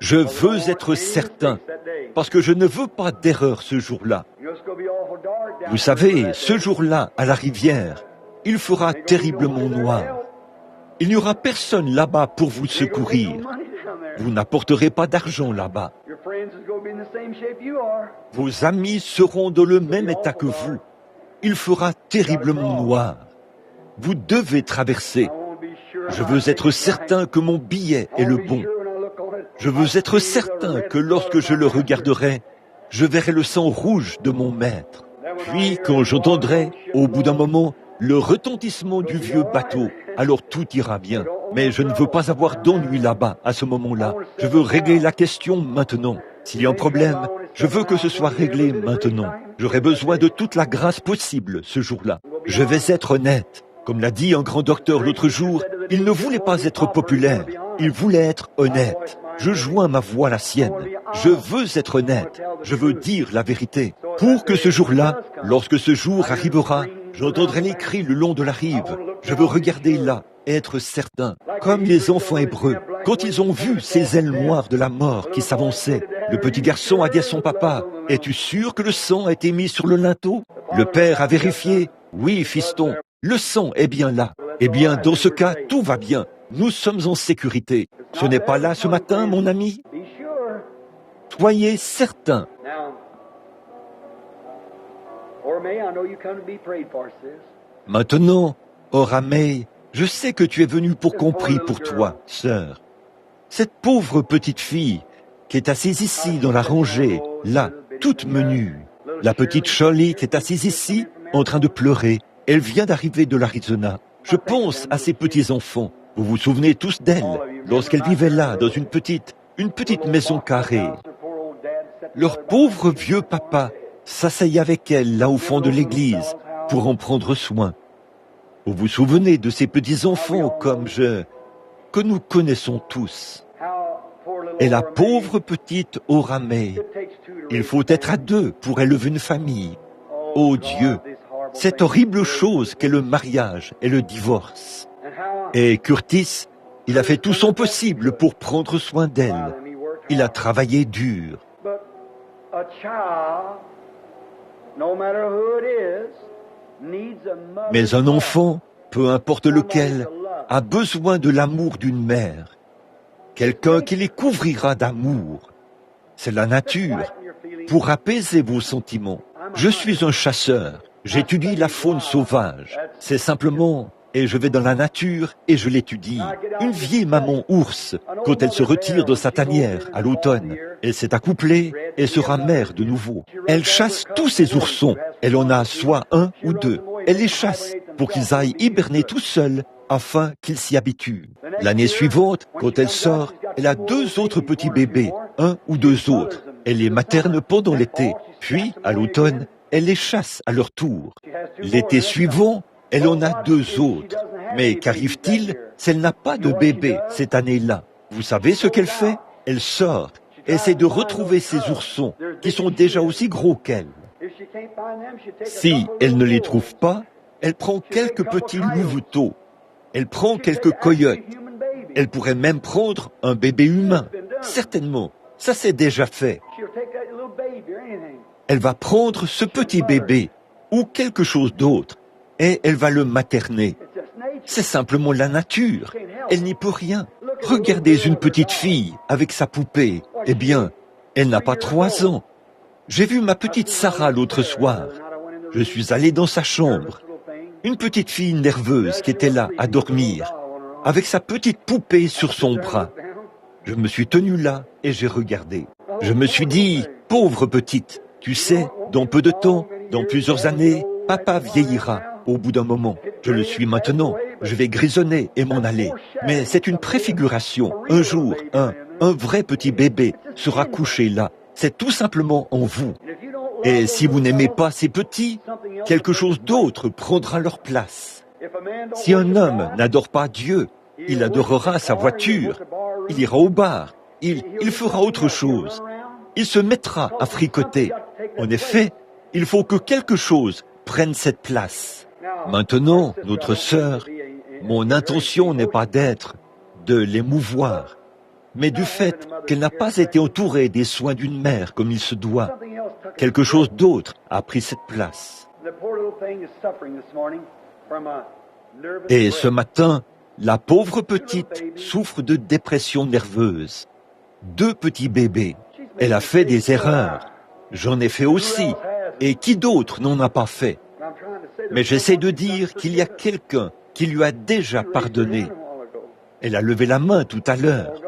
Je veux être certain, parce que je ne veux pas d'erreur ce jour-là. Vous savez, ce jour-là, à la rivière, il fera terriblement noir. Il n'y aura personne là-bas pour vous secourir. Vous n'apporterez pas d'argent là-bas. Vos amis seront dans le même état que vous. Il fera terriblement noir. Vous devez traverser. Je veux être certain que mon billet est le bon. Je veux être certain que lorsque je le regarderai, je verrai le sang rouge de mon maître. Puis, quand j'entendrai, au bout d'un moment, le retentissement du vieux bateau, alors tout ira bien. Mais je ne veux pas avoir d'ennui là-bas, à ce moment-là. Je veux régler la question maintenant. S'il y a un problème, je veux que ce soit réglé maintenant. J'aurai besoin de toute la grâce possible ce jour-là. Je vais être honnête. Comme l'a dit un grand docteur l'autre jour, il ne voulait pas être populaire, il voulait être honnête. Je joins ma voix à la sienne. Je veux être honnête. Je veux dire la vérité. Pour que ce jour-là, lorsque ce jour arrivera, j'entendrai les cris le long de la rive. Je veux regarder là et être certain. Comme les enfants hébreux, quand ils ont vu ces ailes noires de la mort qui s'avançaient, le petit garçon a dit à son papa, « Es-tu sûr que le sang a été mis sur le linteau ?» Le père a vérifié, « Oui, fiston, le sang est bien là. » Eh bien, dans ce cas, tout va bien. Nous sommes en sécurité. Ce n'est pas là ce matin, mon ami? Soyez certain. Maintenant, Oramei, je sais que tu es venu pour qu'on prie pour toi, sœur. Cette pauvre petite fille qui est assise ici dans la rangée, là, toute menue. La petite Charlie qui est assise ici, en train de pleurer. Elle vient d'arriver de l'Arizona. Je pense à ces petits-enfants. Vous vous souvenez tous d'elle, lorsqu'elle vivait là, dans une petite maison carrée. Leur pauvre vieux papa s'asseyait avec elle, là au fond de l'église, pour en prendre soin. Vous vous souvenez de ces petits-enfants que nous connaissons tous. Et la pauvre petite Oramé, il faut être à deux pour élever une famille. Oh Dieu, cette horrible chose qu'est le mariage et le divorce. Et Curtis, il a fait tout son possible pour prendre soin d'elle. Il a travaillé dur. Mais un enfant, peu importe lequel, a besoin de l'amour d'une mère. Quelqu'un qui les couvrira d'amour. C'est la nature, pour apaiser vos sentiments. Je suis un chasseur, j'étudie la faune sauvage. C'est simplement, et je vais dans la nature et je l'étudie. Une vieille maman ours, quand elle se retire de sa tanière à l'automne, elle s'est accouplée et sera mère de nouveau. Elle chasse tous ses oursons, elle en a soit un ou deux. Elle les chasse pour qu'ils aillent hiberner tout seuls afin qu'ils s'y habituent. L'année suivante, quand elle sort, elle a 2 autres petits bébés, 1 ou 2 autres. Elle les materne pendant l'été, puis, à l'automne, elle les chasse à leur tour. L'été suivant, elle en a 2 autres. Mais qu'arrive-t-il si elle n'a pas de bébé cette année-là? Vous savez ce qu'elle fait? Elle sort, essaie de retrouver ses oursons, qui sont déjà aussi gros qu'elle. Si elle ne les trouve pas, elle prend quelques petits louveteaux. Elle prend quelques coyotes. Elle pourrait même prendre un bébé humain. Certainement, ça c'est déjà fait. Elle va prendre ce petit bébé ou quelque chose d'autre et elle va le materner. C'est simplement la nature. Elle n'y peut rien. Regardez une petite fille avec sa poupée. Eh bien, elle n'a pas 3 ans. J'ai vu ma petite Sarah l'autre soir. Je suis allé dans sa chambre. Une petite fille nerveuse qui était là à dormir, avec sa petite poupée sur son bras. Je me suis tenu là et j'ai regardé. Je me suis dit, pauvre petite, tu sais, dans peu de temps, dans plusieurs années, papa vieillira au bout d'un moment. Je le suis maintenant, je vais grisonner et m'en aller. Mais c'est une préfiguration. Un jour, un vrai petit bébé sera couché là. C'est tout simplement en vous. Et si vous n'aimez pas ces petits, quelque chose d'autre prendra leur place. Si un homme n'adore pas Dieu, il adorera sa voiture, il ira au bar, il fera autre chose. Il se mettra à fricoter. En effet, il faut que quelque chose prenne cette place. Maintenant, notre sœur, mon intention n'est pas de l'émouvoir, mais du fait qu'elle n'a pas été entourée des soins d'une mère comme il se doit. Quelque chose d'autre a pris cette place. Et ce matin, la pauvre petite souffre de dépression nerveuse. 2 petits bébés. Elle a fait des erreurs. J'en ai fait aussi. Et qui d'autre n'en a pas fait? Mais j'essaie de dire qu'il y a quelqu'un qui lui a déjà pardonné. Elle a levé la main tout à l'heure.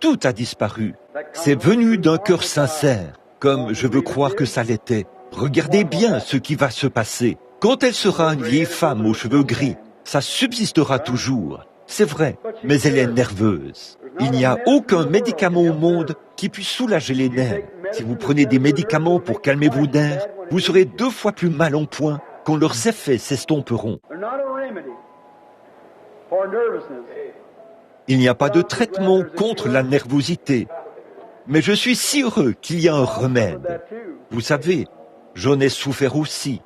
Tout a disparu. C'est venu d'un cœur sincère, comme je veux croire que ça l'était. Regardez bien ce qui va se passer. Quand elle sera une vieille femme aux cheveux gris, ça subsistera toujours. C'est vrai, mais elle est nerveuse. Il n'y a aucun médicament au monde qui puisse soulager les nerfs. Si vous prenez des médicaments pour calmer vos nerfs, vous serez 2 fois plus mal en point quand leurs effets s'estomperont. Il n'y a pas de traitement contre la nervosité. Mais je suis si heureux qu'il y a un remède. Vous savez, j'en ai souffert aussi.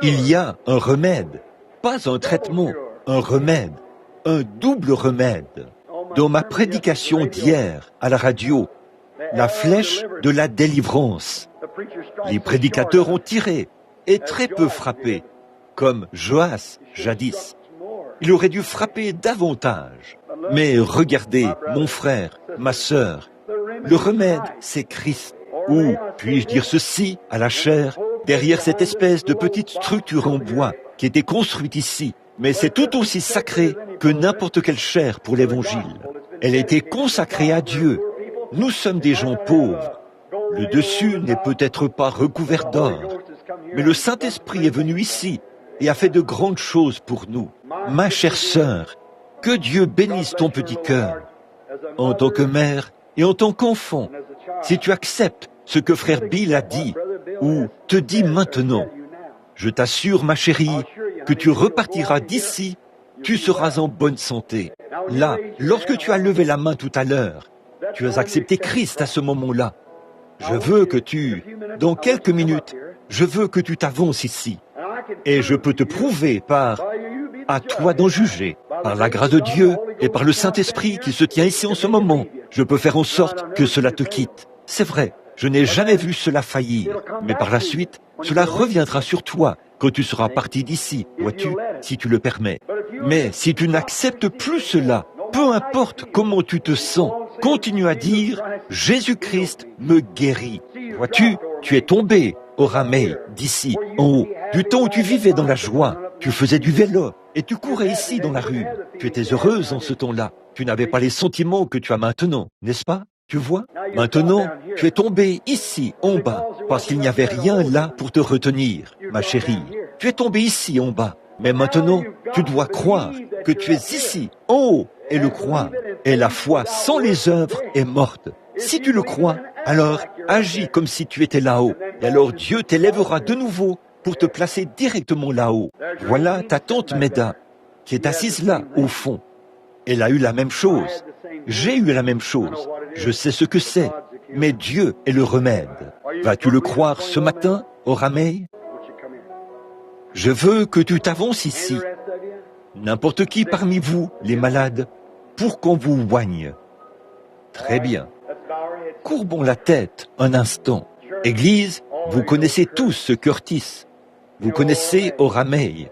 Il y a un remède, pas un traitement, un remède, un double remède. Dans ma prédication d'hier à la radio, la flèche de la délivrance. Les prédicateurs ont tiré et très peu frappé, comme Joas jadis. Il aurait dû frapper davantage. Mais regardez, mon frère, ma sœur, le remède, c'est Christ. Ou, puis-je dire ceci, à la chair, derrière cette espèce de petite structure en bois qui était construite ici, mais c'est tout aussi sacré que n'importe quelle chair pour l'Évangile. Elle a été consacrée à Dieu. Nous sommes des gens pauvres. Le dessus n'est peut-être pas recouvert d'or, Mais le Saint-Esprit est venu ici et a fait de grandes choses pour nous. Ma chère sœur, que Dieu bénisse ton petit cœur. En tant que mère et en tant qu'enfant, si tu acceptes ce que frère Bill a dit ou te dit maintenant, je t'assure, ma chérie, que tu repartiras d'ici, tu seras en bonne santé. Là, lorsque tu as levé la main tout à l'heure, tu as accepté Christ à ce moment-là. Je veux que dans quelques minutes, je veux que tu t'avances ici. Et je peux te prouver à toi d'en juger, par la grâce de Dieu et par le Saint-Esprit qui se tient ici en ce moment. Je peux faire en sorte que cela te quitte. C'est vrai, je n'ai jamais vu cela faillir, mais par la suite, cela reviendra sur toi quand tu seras parti d'ici, vois-tu, si tu le permets. Mais si tu n'acceptes plus cela, peu importe comment tu te sens, continue à dire « Jésus-Christ me guérit ». Vois-tu, tu es tombé au Ramey, d'ici, en haut, du temps où tu vivais dans la joie. Tu faisais du vélo et tu courais ici dans la rue. Tu étais heureuse en ce temps-là. Tu n'avais pas les sentiments que tu as maintenant, n'est-ce pas? Tu vois? Maintenant, tu es tombé ici, en bas, parce qu'il n'y avait rien là pour te retenir, ma chérie. Tu es tombé ici, en bas. Mais maintenant, tu dois croire que tu es ici, en haut, et le croire. Et la foi sans les œuvres est morte. Si tu le crois, alors agis comme si tu étais là-haut. Et alors Dieu t'élèvera de nouveau pour te placer directement là-haut. Voilà ta tante Meda, qui est assise là, au fond. Elle a eu la même chose. J'ai eu la même chose. Je sais ce que c'est. Mais Dieu est le remède. Vas-tu le croire ce matin, au Ramey? Je veux que tu t'avances ici. N'importe qui parmi vous, les malades, pour qu'on vous oigne. Très bien. Courbons la tête un instant. Église, vous connaissez tous ce Curtis. Vous connaissez au Ramey.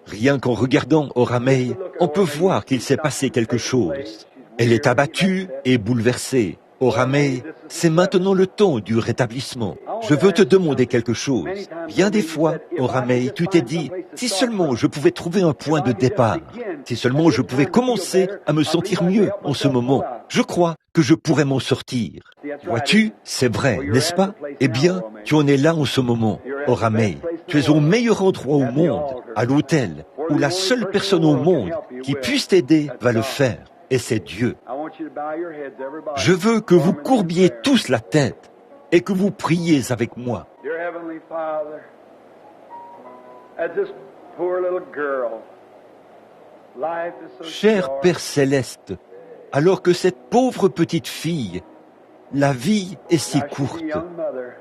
Rien qu'en regardant au Ramey, on peut voir qu'il s'est passé quelque chose. Elle est abattue et bouleversée. Au Ramey, c'est maintenant le temps du rétablissement. Je veux te demander quelque chose. Bien des fois, au Ramey, tu t'es dit, si seulement je pouvais trouver un point de départ, si seulement je pouvais commencer à me sentir mieux en ce moment, je crois que je pourrais m'en sortir. Vois-tu, c'est vrai, n'est-ce pas? Eh bien, tu en es là en ce moment, au Ramey. Tu es au meilleur endroit au monde, à l'autel, où la seule personne au monde qui puisse t'aider va le faire. Et c'est Dieu. Je veux que vous courbiez tous la tête et que vous priez avec moi. Cher Père Céleste, alors que cette pauvre petite fille, la vie est si courte,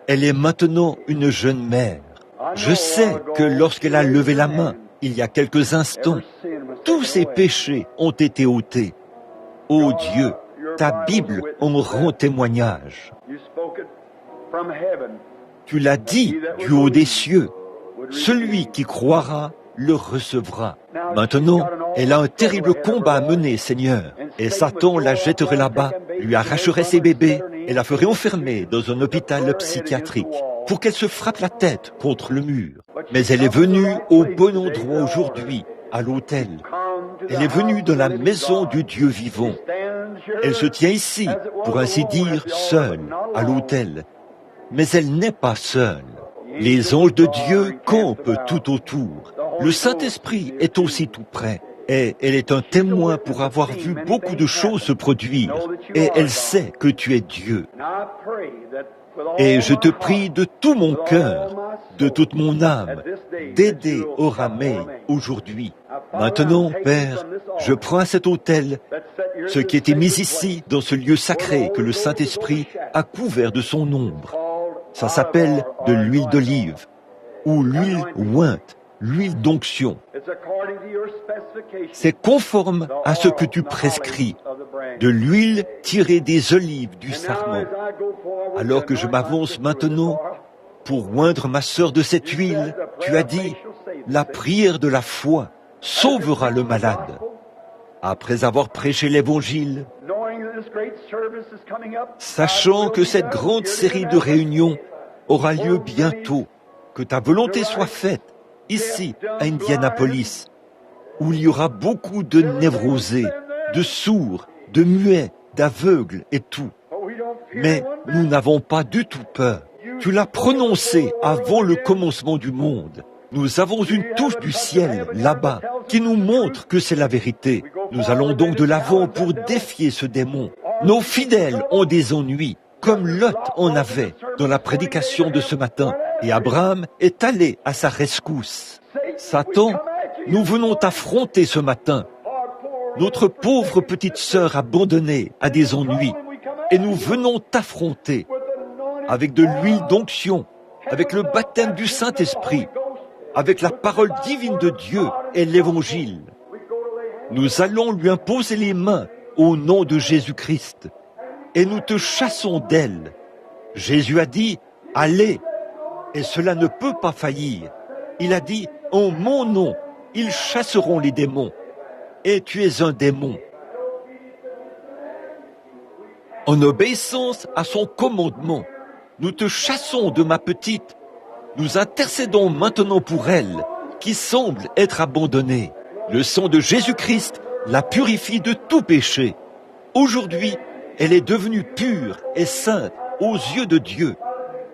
elle est maintenant une jeune mère. Je sais que lorsqu'elle a levé la main, il y a quelques instants, tous ses péchés ont été ôtés. Ô Dieu, ta Bible en rend témoignage. Tu l'as dit du haut des cieux. Celui qui croira le recevra. Maintenant, elle a un terrible combat à mener, Seigneur. Et Satan la jetterait là-bas, lui arracherait ses bébés et la ferait enfermer dans un hôpital psychiatrique pour qu'elle se frappe la tête contre le mur. Mais elle est venue au bon endroit aujourd'hui, à l'autel. Elle est venue dans la maison du Dieu vivant. Elle se tient ici, pour ainsi dire, seule, à l'autel. Mais elle n'est pas seule. Les anges de Dieu campent tout autour. Le Saint-Esprit est aussi tout près. Et elle est un témoin pour avoir vu beaucoup de choses se produire. Et elle sait que tu es Dieu. Et je te prie de tout mon cœur, de toute mon âme, d'aider au Ramey aujourd'hui. Maintenant, Père, je prends à cet autel ce qui était mis ici dans ce lieu sacré que le Saint-Esprit a couvert de son ombre. Ça s'appelle de l'huile d'olive ou l'huile ointe, l'huile d'onction. C'est conforme à ce que tu prescris, de l'huile tirée des olives du sarment. Alors que je m'avance maintenant pour oindre ma sœur de cette huile, tu as dit, la prière de la foi sauvera le malade. Après avoir prêché l'Évangile, sachant que cette grande série de réunions aura lieu bientôt, que ta volonté soit faite ici, à Indianapolis, où il y aura beaucoup de névrosés, de sourds, de muets, d'aveugles et tout. Mais nous n'avons pas du tout peur. Tu l'as prononcé avant le commencement du monde. Nous avons une touche du ciel, là-bas, qui nous montre que c'est la vérité. Nous allons donc de l'avant pour défier ce démon. Nos fidèles ont des ennuis, comme Lot en avait dans la prédication de ce matin. Et Abraham est allé à sa rescousse. Satan, nous venons t'affronter ce matin. Notre pauvre petite sœur abandonnée a des ennuis. Et nous venons t'affronter avec de l'huile d'onction, avec le baptême du Saint-Esprit, avec la parole divine de Dieu et l'Évangile. Nous allons lui imposer les mains au nom de Jésus-Christ et nous te chassons d'elle. Jésus a dit, allez, et cela ne peut pas faillir. Il a dit, en mon nom, ils chasseront les démons. Et tu es un démon. En obéissance à son commandement, nous te chassons de ma petite. Nous intercédons maintenant pour elle, qui semble être abandonnée. Le sang de Jésus-Christ la purifie de tout péché. Aujourd'hui, elle est devenue pure et sainte aux yeux de Dieu,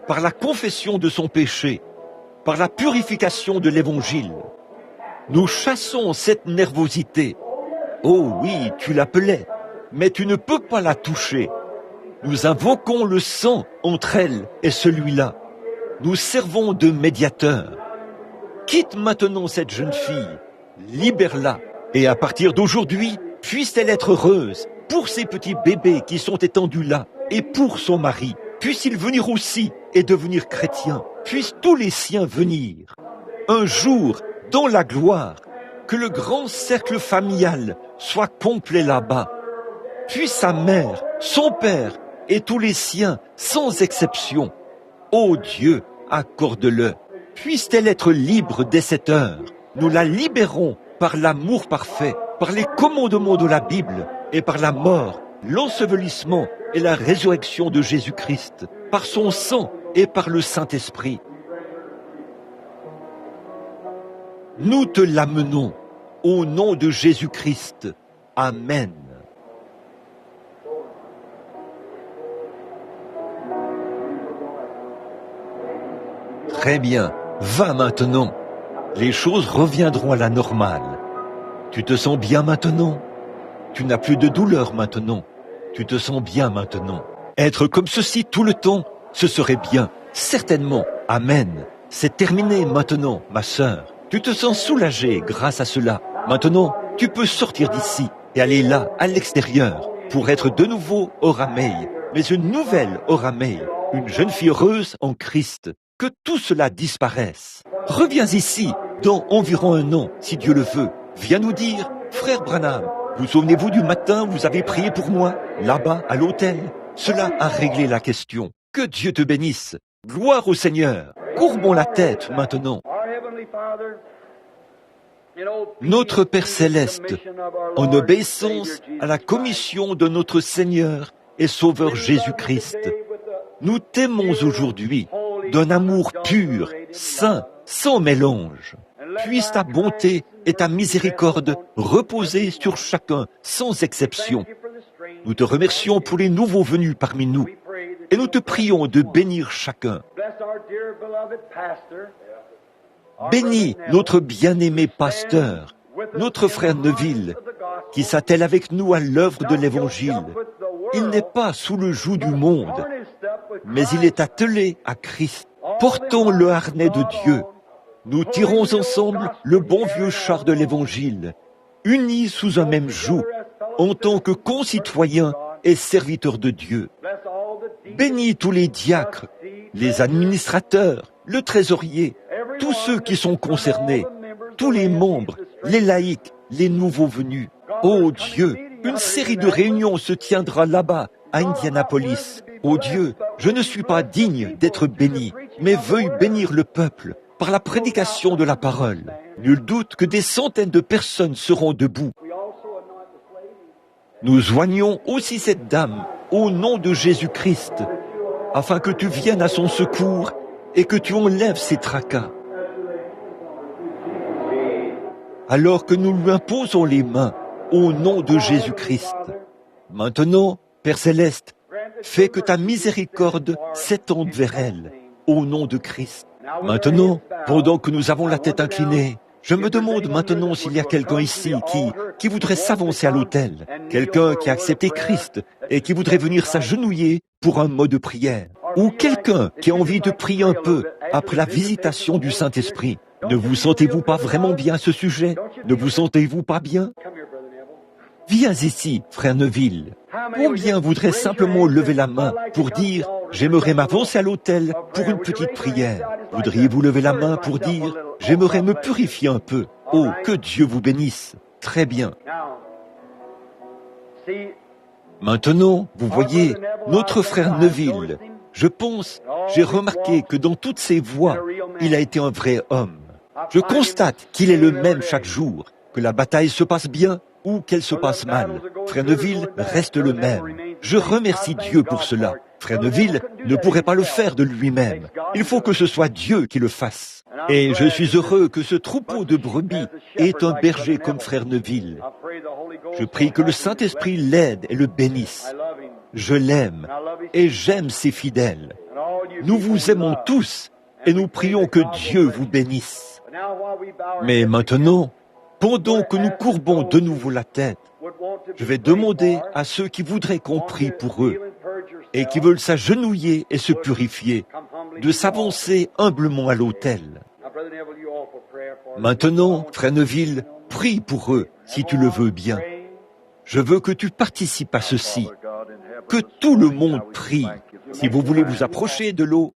par la confession de son péché, par la purification de l'Évangile. Nous chassons cette nervosité. Oh oui, tu l'appelais, mais tu ne peux pas la toucher. Nous invoquons le sang entre elle et celui-là. Nous servons de médiateur. Quitte maintenant cette jeune fille, libère-la. Et à partir d'aujourd'hui, puisse-t-elle être heureuse pour ces petits bébés qui sont étendus là et pour son mari. Puisse-il venir aussi et devenir chrétien. Puissent tous les siens venir. Un jour, dans la gloire, que le grand cercle familial soit complet là-bas. Puisse sa mère, son père et tous les siens, sans exception. Ô Dieu, accorde-le. Puisse-t-elle être libre dès cette heure. Nous la libérons par l'amour parfait, par les commandements de la Bible et par la mort, l'ensevelissement et la résurrection de Jésus-Christ, par son sang et par le Saint-Esprit. Nous te l'amenons au nom de Jésus-Christ. Amen. Très bien, va maintenant. Les choses reviendront à la normale. Tu te sens bien maintenant? Tu n'as plus de douleur maintenant. Tu te sens bien maintenant. Être comme ceci tout le temps, ce serait bien, certainement. Amen. C'est terminé maintenant, ma sœur. Tu te sens soulagée grâce à cela. Maintenant, tu peux sortir d'ici et aller là, à l'extérieur, pour être de nouveau Orameille, mais une nouvelle Orameille, une jeune fille heureuse en Christ. Que tout cela disparaisse. Reviens ici, dans environ un an, si Dieu le veut. Viens nous dire, frère Branham, vous souvenez-vous du matin où vous avez prié pour moi, là-bas, à l'hôtel? Cela a réglé la question. Que Dieu te bénisse. Gloire au Seigneur. Courbons la tête maintenant. Notre Père Céleste, en obéissance à la commission de notre Seigneur et Sauveur Jésus-Christ, nous t'aimons aujourd'hui d'un amour pur, saint, sans mélange. Puisse ta bonté et ta miséricorde reposer sur chacun, sans exception. Nous te remercions pour les nouveaux venus parmi nous et nous te prions de bénir chacun. Bénis notre bien-aimé pasteur, notre frère Neville, qui s'attelle avec nous à l'œuvre de l'Évangile. Il n'est pas sous le joug du monde, mais il est attelé à Christ. Portons le harnais de Dieu. Nous tirons ensemble le bon vieux char de l'Évangile, unis sous un même joug, en tant que concitoyens et serviteurs de Dieu. Bénis tous les diacres, les administrateurs, le trésorier, tous ceux qui sont concernés, tous les membres, les laïcs, les nouveaux venus. Ô Dieu, une série de réunions se tiendra là-bas, à Indianapolis. Ô Dieu, je ne suis pas digne d'être béni, mais veuille bénir le peuple par la prédication de la parole. Nul doute que des centaines de personnes seront debout. Nous joignons aussi cette dame au nom de Jésus-Christ, afin que tu viennes à son secours et que tu enlèves ses tracas. Alors que nous lui imposons les mains au nom de Jésus-Christ. Maintenant, Père Céleste, fais que ta miséricorde s'étende vers elle au nom de Christ. Maintenant, pendant que nous avons la tête inclinée, je me demande maintenant s'il y a quelqu'un ici qui voudrait s'avancer à l'autel, quelqu'un qui a accepté Christ et qui voudrait venir s'agenouiller pour un mot de prière, ou quelqu'un qui a envie de prier un peu après la visitation du Saint-Esprit. Ne vous sentez-vous pas vraiment bien à ce sujet? Ne vous sentez-vous pas bien? Viens ici, frère Neville. Combien voudraient simplement lever la main pour dire « J'aimerais m'avancer à l'autel pour une petite prière ». Voudriez-vous lever la main pour dire « J'aimerais me purifier un peu ». Oh, que Dieu vous bénisse. Très bien. Maintenant, vous voyez, notre frère Neville, je pense, j'ai remarqué que dans toutes ses voies, il a été un vrai homme. Je constate qu'il est le même chaque jour, que la bataille se passe bien ou qu'elle se passe mal. Frère Neville reste le même. Je remercie Dieu pour cela. Frère Neville ne pourrait pas le faire de lui-même. Il faut que ce soit Dieu qui le fasse. Et je suis heureux que ce troupeau de brebis ait un berger comme frère Neville. Je prie que le Saint-Esprit l'aide et le bénisse. Je l'aime et j'aime ses fidèles. Nous vous aimons tous et nous prions que Dieu vous bénisse. Mais maintenant, pendant que nous courbons de nouveau la tête, je vais demander à ceux qui voudraient qu'on prie pour eux et qui veulent s'agenouiller et se purifier, de s'avancer humblement à l'autel. Maintenant, frère Neville, prie pour eux, si tu le veux bien. Je veux que tu participes à ceci, que tout le monde prie. Si vous voulez vous approcher de l'eau,